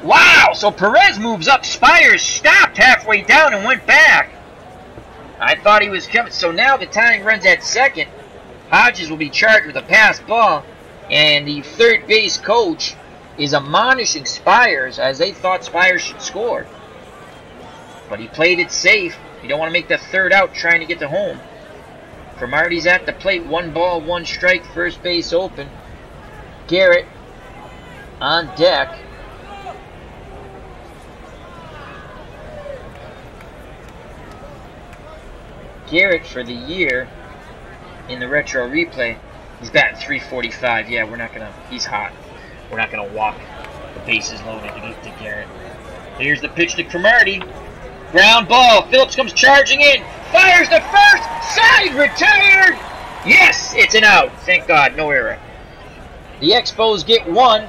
Speaker 1: Wow, so Perez moves up. Spires stopped halfway down and went back. I thought he was coming. So now the tying runs at second. Hodges will be charged with a pass ball, and the third base coach is admonishing Spires as they thought Spires should score. But he played it safe. You don't want to make the third out trying to get to home. Cromartie's at the plate. 1 ball, 1 strike. First base open. Garrett on deck. Garrett for the year in the retro replay, he's batting .345. Yeah, we're not gonna. He's hot. We're not gonna walk the bases loaded to get to Garrett. Here's the pitch to Cromartie. Ground ball. Phillips comes charging in. Fires to first. Side retired. Yes, it's an out. Thank God, no error. The Expos get 1.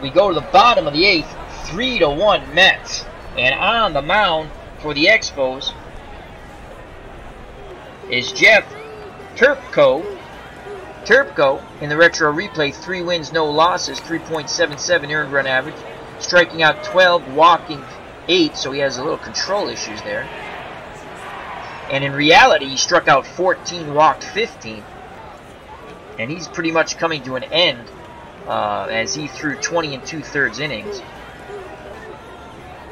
Speaker 1: We go to the bottom of the 8th. 3-1 Mets. And on the mound for the Expos is Jeff Turpko. Turpko in the retro replay, 3 wins, no losses, 3.77 earned run average, striking out 12, walking 8, so he has a little control issues there. And in reality, he struck out 14, walked 15. And he's pretty much coming to an end as he threw 20 2/3 innings.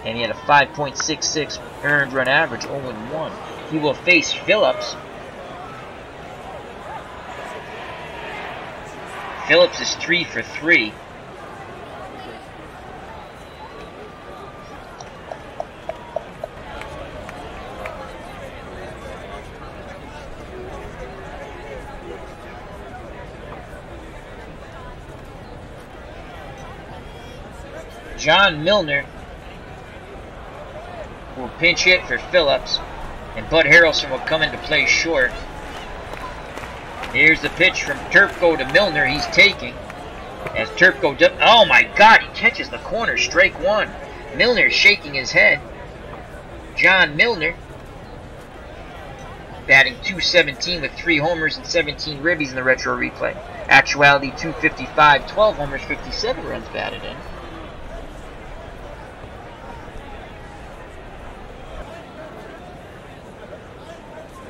Speaker 1: And he had a 5.66 earned run average, 0-1. He will face Phillips. Phillips is 3 for 3. John Milner will pinch hit for Phillips, and Bud Harrelson will come into play short. Here's the pitch from Turpko to Milner. He's taking. As Turpko does, oh my God, he catches the corner, strike 1. Milner shaking his head. John Milner, batting .217 with 3 homers and 17 ribbies in the retro replay. Actuality .255, 12 homers, 57 runs batted in.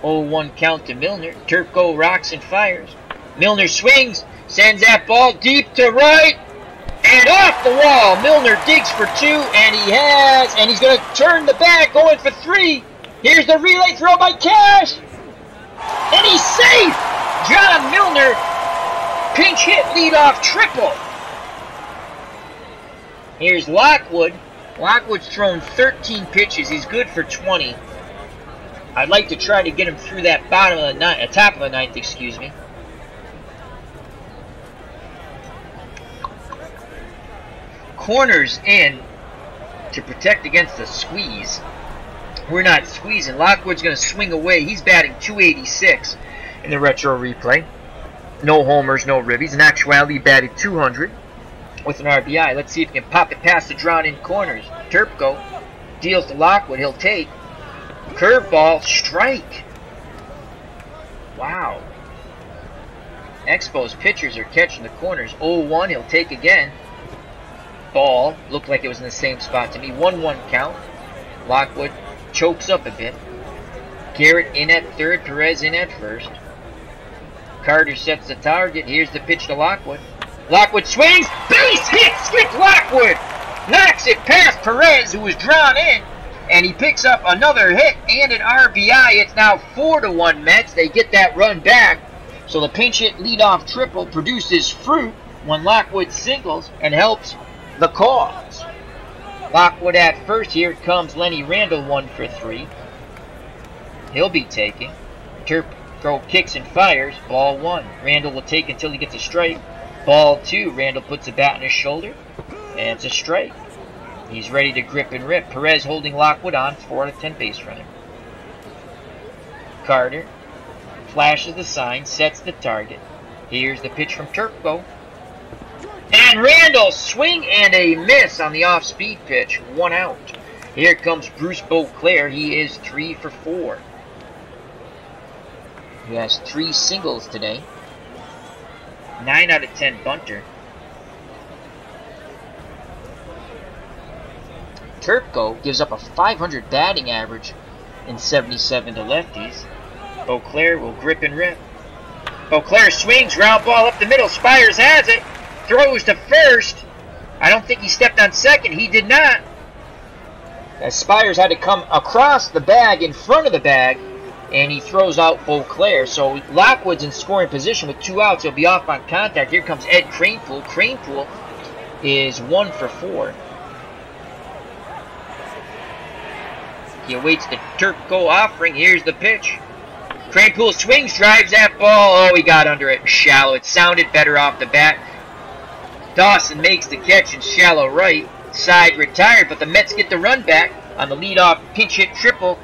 Speaker 1: .01 count to Milner. Turpko rocks and fires. Milner swings, sends that ball deep to right, and off the wall. Milner digs for 2, and he's going to turn the bag, going for 3. Here's the relay throw by Cash. And he's safe! John Milner, pinch hit leadoff triple. Here's Lockwood. Lockwood's thrown 13 pitches. He's good for 20. I'd like to try to get him through that bottom of the ninth, top of the ninth, excuse me. Corners in to protect against the squeeze. We're not squeezing. Lockwood's going to swing away. He's batting .286 in the retro replay. No homers, no ribbies. In actuality, he batted .200 with an RBI. Let's see if he can pop it past the drawn-in corners. Turpko deals to Lockwood. He'll take. Curveball, strike. Wow. Expos pitchers are catching the corners. 0-1, he'll take again. Ball, looked like it was in the same spot to me. 1-1 count. Lockwood chokes up a bit. Garrett in at third, Perez in at first. Carter sets the target. Here's the pitch to Lockwood. Lockwood swings, base hit, Skip Lockwood knocks it past Perez, who was drawn in, and he picks up another hit and an RBI. It's now 4-1 Mets. They get that run back. So the pinch hit leadoff triple produces fruit when Lockwood singles and helps the cause. Lockwood at first. Here comes Lenny Randle, 1 for 3. He'll be taking. Turpko kicks and fires. Ball 1. Randle will take until he gets a strike. Ball 2. Randle puts the bat on his shoulder, and it's a strike. He's ready to grip and rip. Perez holding Lockwood on. 4 out of 10 base runner. Carter flashes the sign, sets the target. Here's the pitch from Turpko. And Randle, swing and a miss on the off-speed pitch. 1 out. Here comes Bruce Beauclair. He is 3 for 4. He has 3 singles today. 9 out of 10 bunter. Turpko gives up a .500 batting average in 77 to lefties. Beauclair will grip and rip. Beauclair swings, ground ball up the middle. Spires has it. Throws to first. I don't think he stepped on second. He did not. As Spires had to come across the bag, in front of the bag, and he throws out Beauclair. So Lockwood's in scoring position with 2 outs. He'll be off on contact. Here comes Ed Kranepool. Kranepool is 1 for 4. He awaits the Turpko offering. Here's the pitch. Kranepool swings, drives that ball. Oh, he got under it. Shallow. It sounded better off the bat. Dawson makes the catch in shallow right. Side retired, but the Mets get the run back on the leadoff pinch hit triple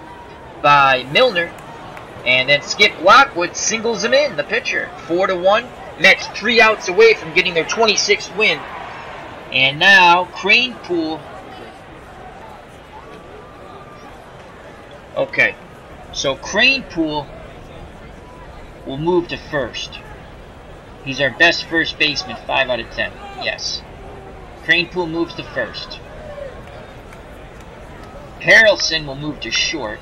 Speaker 1: by Milner. And then Skip Lockwood singles him in, the pitcher. 4-1. Mets 3 outs away from getting their 26th win. And now Kranepool. Okay, so Kranepool will move to first. He's our best first baseman, 5 out of 10. Yes. Kranepool moves to first. Harrelson will move to short.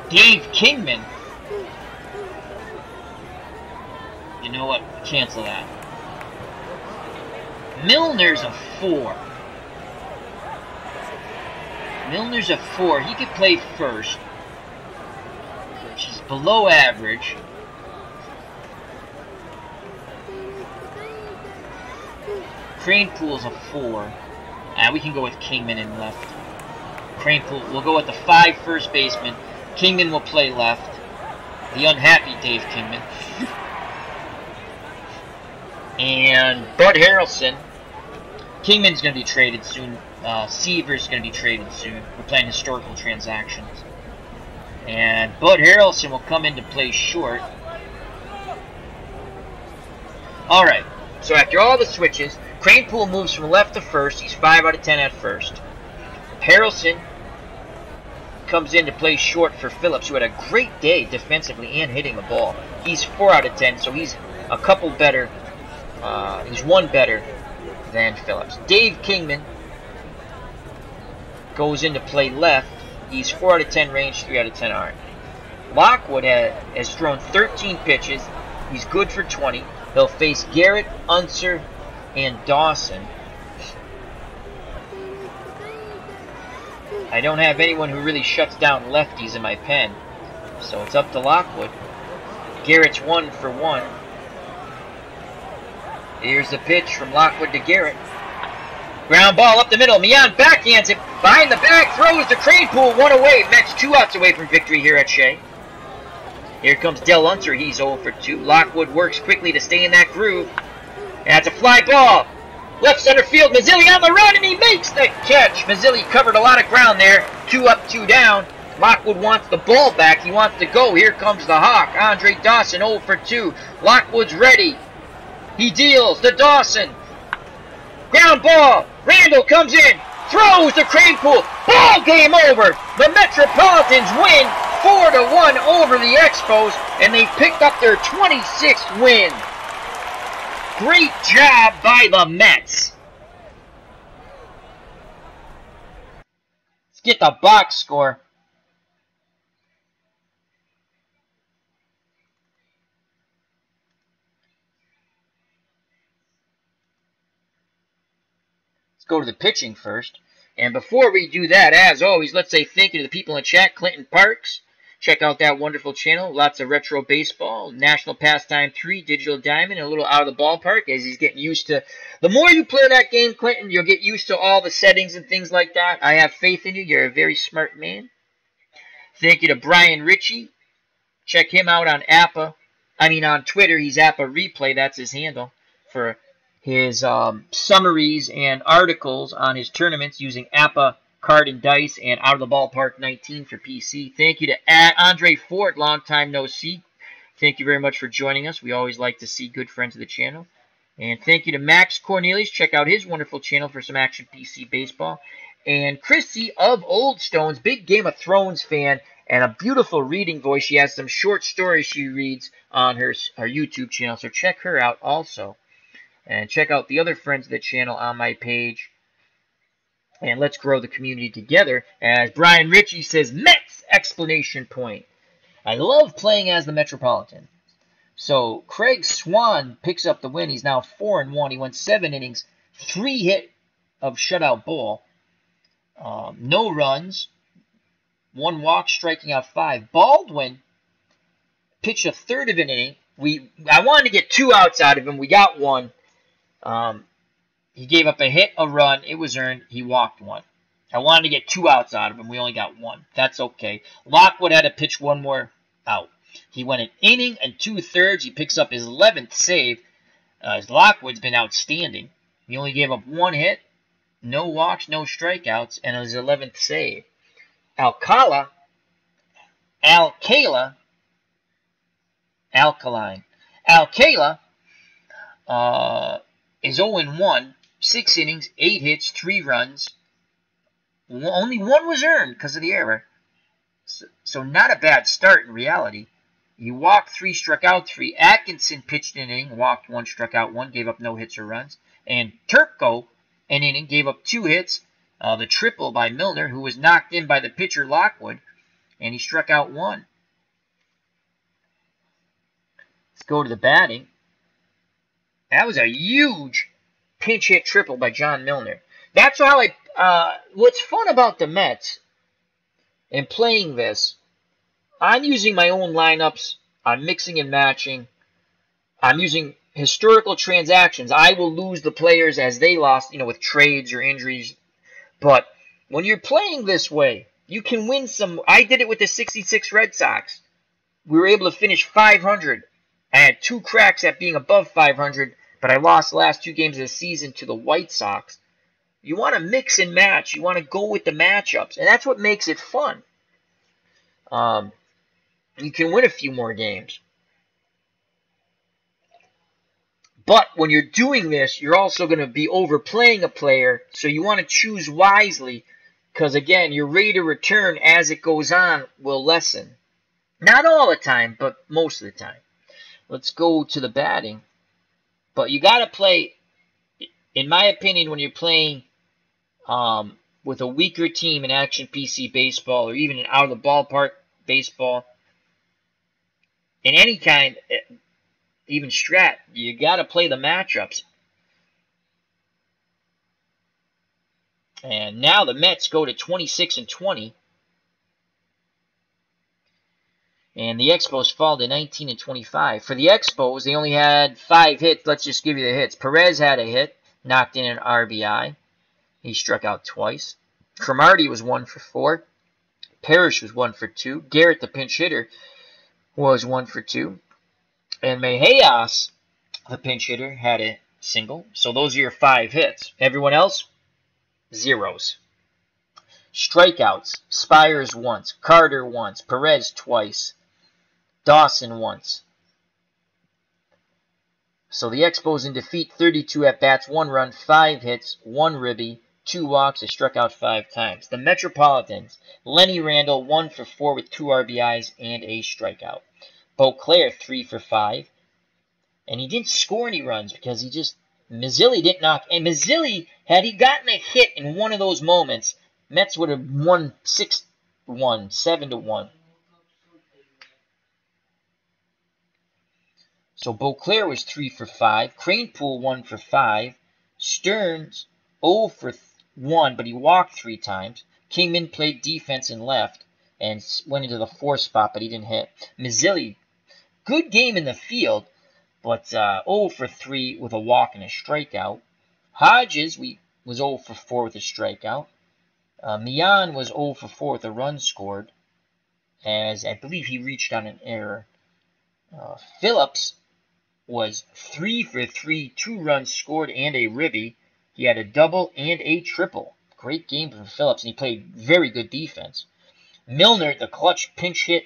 Speaker 1: Dave Kingman. You know what? Cancel that. Milner's a 4. Milner's a 4. He could play first, which is below average. Kranepool's a 4. We can go with Kingman in left. Kranepool, we'll go with the 5 first baseman. Kingman will play left. The unhappy Dave Kingman. And Bud Harrelson. Kingman's going to be traded soon. Seaver's going to be traded soon. We're playing historical transactions. And Bud Harrelson will come in to play short. Alright, so after all the switches, Kranepool moves from left to first. He's 5 out of 10 at first. Harrelson comes in to play short for Phillips, who had a great day defensively and hitting the ball. He's 4 out of 10, so he's a couple better. He's 1 better than Phillips. Dave Kingman goes in to play left. He's 4 out of 10 range, 3 out of 10 arm. Lockwood has thrown 13 pitches. He's good for 20. He'll face Garrett, Unser, and Dawson. I don't have anyone who really shuts down lefties in my pen. So it's up to Lockwood. Garrett's 1 for 1. Here's the pitch from Lockwood to Garrett. Ground ball up the middle. Mian backhands it. Behind the back. Throws to Cranepool. 1 away. Mets 2 outs away from victory here at Shea. Here comes Del Unser. He's 0 for 2. Lockwood works quickly to stay in that groove. That's a fly ball. Left center field. Mazzilli on the run, and he makes the catch. Mazzilli covered a lot of ground there. 2 up, 2 down. Lockwood wants the ball back. He wants to go. Here comes the Hawk. Andre Dawson 0 for 2. Lockwood's ready. He deals to Dawson. Ground ball. Randall comes in. Throws to Cranepool. Ball game over. The Metropolitans win 4-1 over the Expos, and they picked up their 26th win. Great job by the Mets. Let's get the box score. Let's go to the pitching first. And before we do that, as always, let's say thank you to the people in chat. Clinton Parks. Check out that wonderful channel. Lots of retro baseball. National Pastime 3, Digital Diamond, and a little out of the ballpark as he's getting used to. The more you play that game, Clinton, you'll get used to all the settings and things like that. I have faith in you. You're a very smart man. Thank you to Brian Ritchie. Check him out on on Twitter. He's Appa Replay. That's his handle for his summaries and articles on his tournaments using Appa Card and Dice and Out of the Ballpark 19 for PC. Thank you to Andre Ford, long time no see. Thank you very much for joining us. We always like to see good friends of the channel. And thank you to Max Cornelius. Check out his wonderful channel for some Action PC baseball. And Chrissy of Old Stones, big Game of Thrones fan, and a beautiful reading voice. She has some short stories she reads on her YouTube channel, so check her out also. And check out the other friends of the channel on my page. And let's grow the community together. As Brian Ritchie says, Mets! Explanation point. I love playing as the Metropolitan. So Craig Swan picks up the win. He's now 4-1. He went 7 innings, 3 hit of shutout ball. No runs. 1 walk, striking out 5. Baldwin pitched a third of an inning. I wanted to get 2 outs out of him. We got 1. He gave up a hit, a run. It was earned. He walked 1. I wanted to get 2 outs out of him. We only got 1. That's okay. Lockwood had to pitch 1 more out. He went an inning and 2/3. He picks up his 11th save. Lockwood's been outstanding. He only gave up 1 hit, no walks, no strikeouts, and his 11th save. Alcala is 0-1, 6 innings, 8 hits, 3 runs. Only 1 was earned because of the error. So not a bad start in reality. He walked 3, struck out 3. Atkinson pitched an inning, walked 1, struck out 1, gave up no hits or runs. And Turco, an inning, gave up 2 hits. The triple by Milner, who was knocked in by the pitcher Lockwood, and he struck out 1. Let's go to the batting. That was a huge pinch hit triple by John Milner. That's how what's fun about the Mets and playing this, I'm using my own lineups. I'm mixing and matching. I'm using historical transactions. I will lose the players as they lost, with trades or injuries. But when you're playing this way, you can win some. I did it with the 66 Red Sox. We were able to finish 500. I had 2 cracks at being above 500, but I lost the last 2 games of the season to the White Sox. You want to mix and match. You want to go with the matchups, and that's what makes it fun. You can win a few more games. But when you're doing this, you're also going to be overplaying a player, so you want to choose wisely because, again, your rate of return as it goes on will lessen. Not all the time, but most of the time. Let's go to the batting. But you got to play, in my opinion, when you're playing with a weaker team in Action PC baseball or even in out of the ballpark baseball, in any kind, even strat, you got to play the matchups. And now the Mets go to 26-20. And the Expos fall to 19-25. For the Expos, they only had 5 hits. Let's just give you the hits. Perez had a hit, knocked in an RBI. He struck out twice. Cromartie was 1 for 4. Parrish was 1 for 2. Garrett, the pinch hitter, was 1 for 2. And Mejias, the pinch hitter, had a single. So those are your 5 hits. Everyone else, zeros. Strikeouts, Spires once, Carter once, Perez twice, Dawson once. So the Expos in defeat, 32 at-bats, 1 run, 5 hits, 1 ribby, 2 walks. They struck out 5 times. The Metropolitans, Lenny Randle, 1 for 4 with 2 RBIs and a strikeout. Beauclair, 3 for 5. And he didn't score any runs because he just, Mazzilli didn't knock. And Mazzilli, had he gotten a hit in one of those moments, Mets would have won 6-1, 7-1. So Beauclair was 3 for 5. Cranepool 1 for 5. Stearns 0 for 1, but he walked 3 times. Kingman played defense and left and went into the 4 spot, but he didn't hit. Mazzilli, good game in the field, but 0 for 3 with a walk and a strikeout. Hodges was 0 for 4 with a strikeout. Mian was 0 for 4 with a run scored, as I believe he reached on an error. Phillips was 3 for 3, 2 runs scored and a ribby. He had a double and a triple. Great game for Phillips, and he played very good defense. Milner, the clutch pinch hit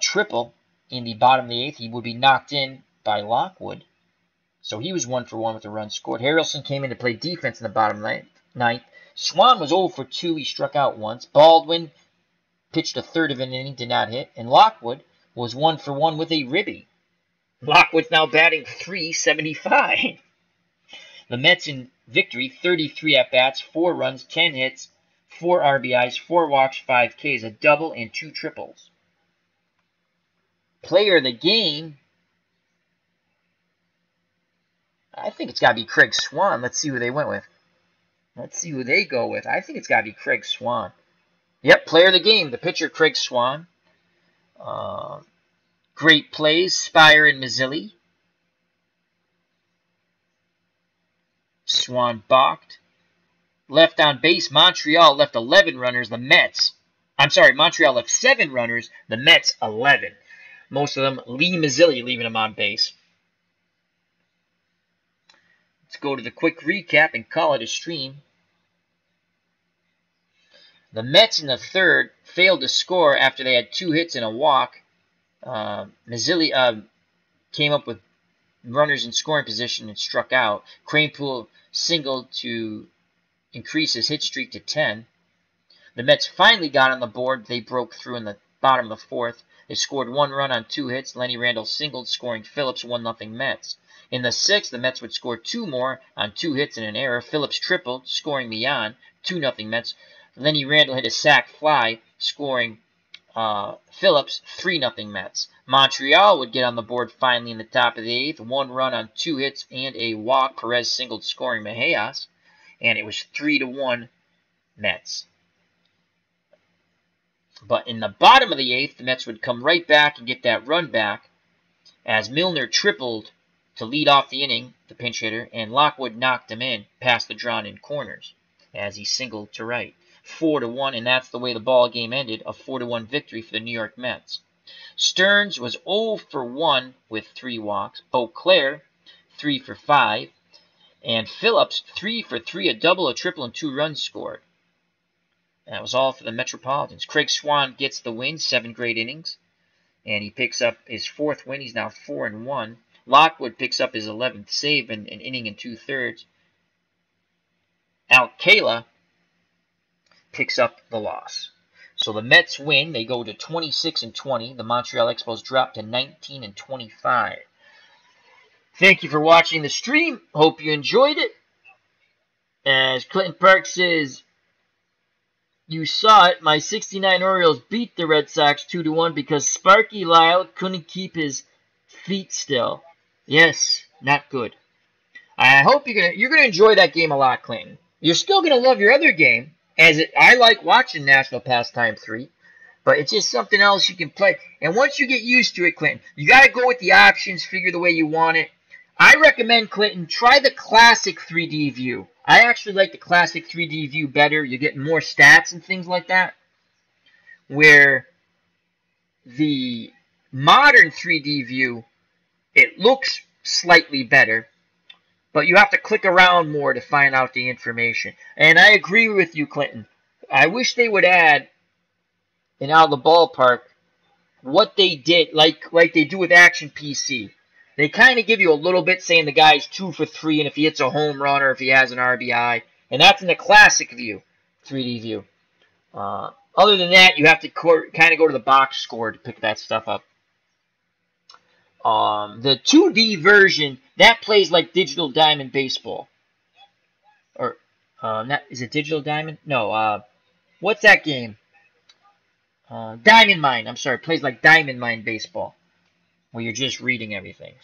Speaker 1: triple in the bottom of the 8th. He would be knocked in by Lockwood. So he was 1 for 1 with a run scored. Harrelson came in to play defense in the bottom of the 9th. Swan was 0 for 2. He struck out once. Baldwin pitched a third of an inning, did not hit. And Lockwood was 1 for 1 with a ribby. Lockwood's now batting .375. The Mets in victory, 33 at-bats, 4 runs, 10 hits, 4 RBIs, 4 walks, 5 Ks, a double, and 2 triples. Player of the game, I think it's got to be Craig Swan. Let's see who they went with. Let's see who they go with. I think it's got to be Craig Swan. Yep, player of the game, the pitcher, Craig Swan. Great plays, Spire and Mazzilli. Swan balked. Left on base, Montreal left 11 runners. Montreal left 7 runners. The Mets 11. Most of them, Lee Mazzilli leaving them on base. Let's go to the quick recap and call it a stream. The Mets in the 3rd failed to score after they had 2 hits and a walk. Mazzilli came up with runners in scoring position and struck out. Cranepool singled to increase his hit streak to 10. The Mets finally got on the board. They broke through in the bottom of the 4th. They scored 1 run on 2 hits. Lenny Randle singled, scoring Phillips, 1-0 Mets. In the 6th, the Mets would score 2 more on 2 hits and an error. Phillips tripled, scoring Mian, 2-0 Mets. Lenny Randle hit a sac fly, scoring Phillips, 3-0 Mets. Montreal would get on the board finally in the top of the 8th. 1 run on 2 hits and a walk. Perez singled, scoring Mejias. And it was 3-1 Mets. But in the bottom of the 8th, the Mets would come right back and get that run back as Milner tripled to lead off the inning, the pinch hitter, and Lockwood knocked him in past the drawn-in corners as he singled to right. 4-1, and that's the way the ball game ended, a 4-1 victory for the New York Mets. Stearns was 0 for 1 with 3 walks. Beauclair, 3 for 5. And Phillips, 3 for 3, a double, a triple, and 2 runs scored. And that was all for the Metropolitans. Craig Swan gets the win, 7 great innings. And he picks up his 4th win. He's now 4-1. Lockwood picks up his 11th save in an inning and 2/3. Alcala picks up the loss. So the Mets win. They go to 26-20. The Montreal Expos drop to 19-25. Thank you for watching the stream. Hope you enjoyed it. As Clinton Park says, you saw it. My 69 Orioles beat the Red Sox 2-1 because Sparky Lyle couldn't keep his feet still. Yes, not good. I hope you're gonna enjoy that game a lot, Clinton. You're still going to love your other game, I like watching National Pastime 3, but it's just something else you can play. And once you get used to it, Clinton, you got to go with the options, figure the way you want it. I recommend, Clinton, try the classic 3D view. I actually like the classic 3D view better. You're getting more stats and things like that. Where the modern 3D view, it looks slightly better, but you have to click around more to find out the information. And I agree with you, Clinton. I wish they would add in Out of the Ballpark what they did, like they do with Action PC. They kind of give you a little bit saying the guy's 2 for 3 and if he hits a home run or if he has an RBI. And that's in the classic view, 3D view. Other than that, you have to kind of go to the box score to pick that stuff up. The 2D version, that plays like Digital Diamond Baseball. Or, is it Digital Diamond? No, what's that game? Diamond Mine. I'm sorry, plays like Diamond Mine Baseball, where you're just reading everything.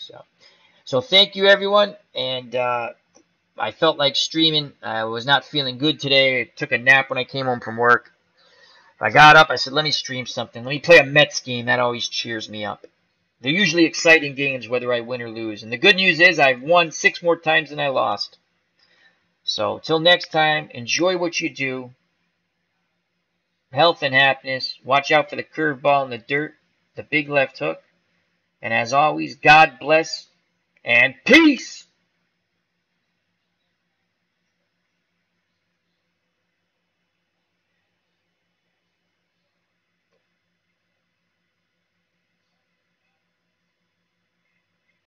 Speaker 1: So thank you, everyone. And I felt like streaming. I was not feeling good today. I took a nap when I came home from work. I got up. I said, let me stream something. Let me play a Mets game. That always cheers me up. They're usually exciting games, whether I win or lose. And the good news is I've won 6 more times than I lost. So, till next time, enjoy what you do. Health and happiness. Watch out for the curveball in the dirt, the big left hook. And as always, God bless and peace!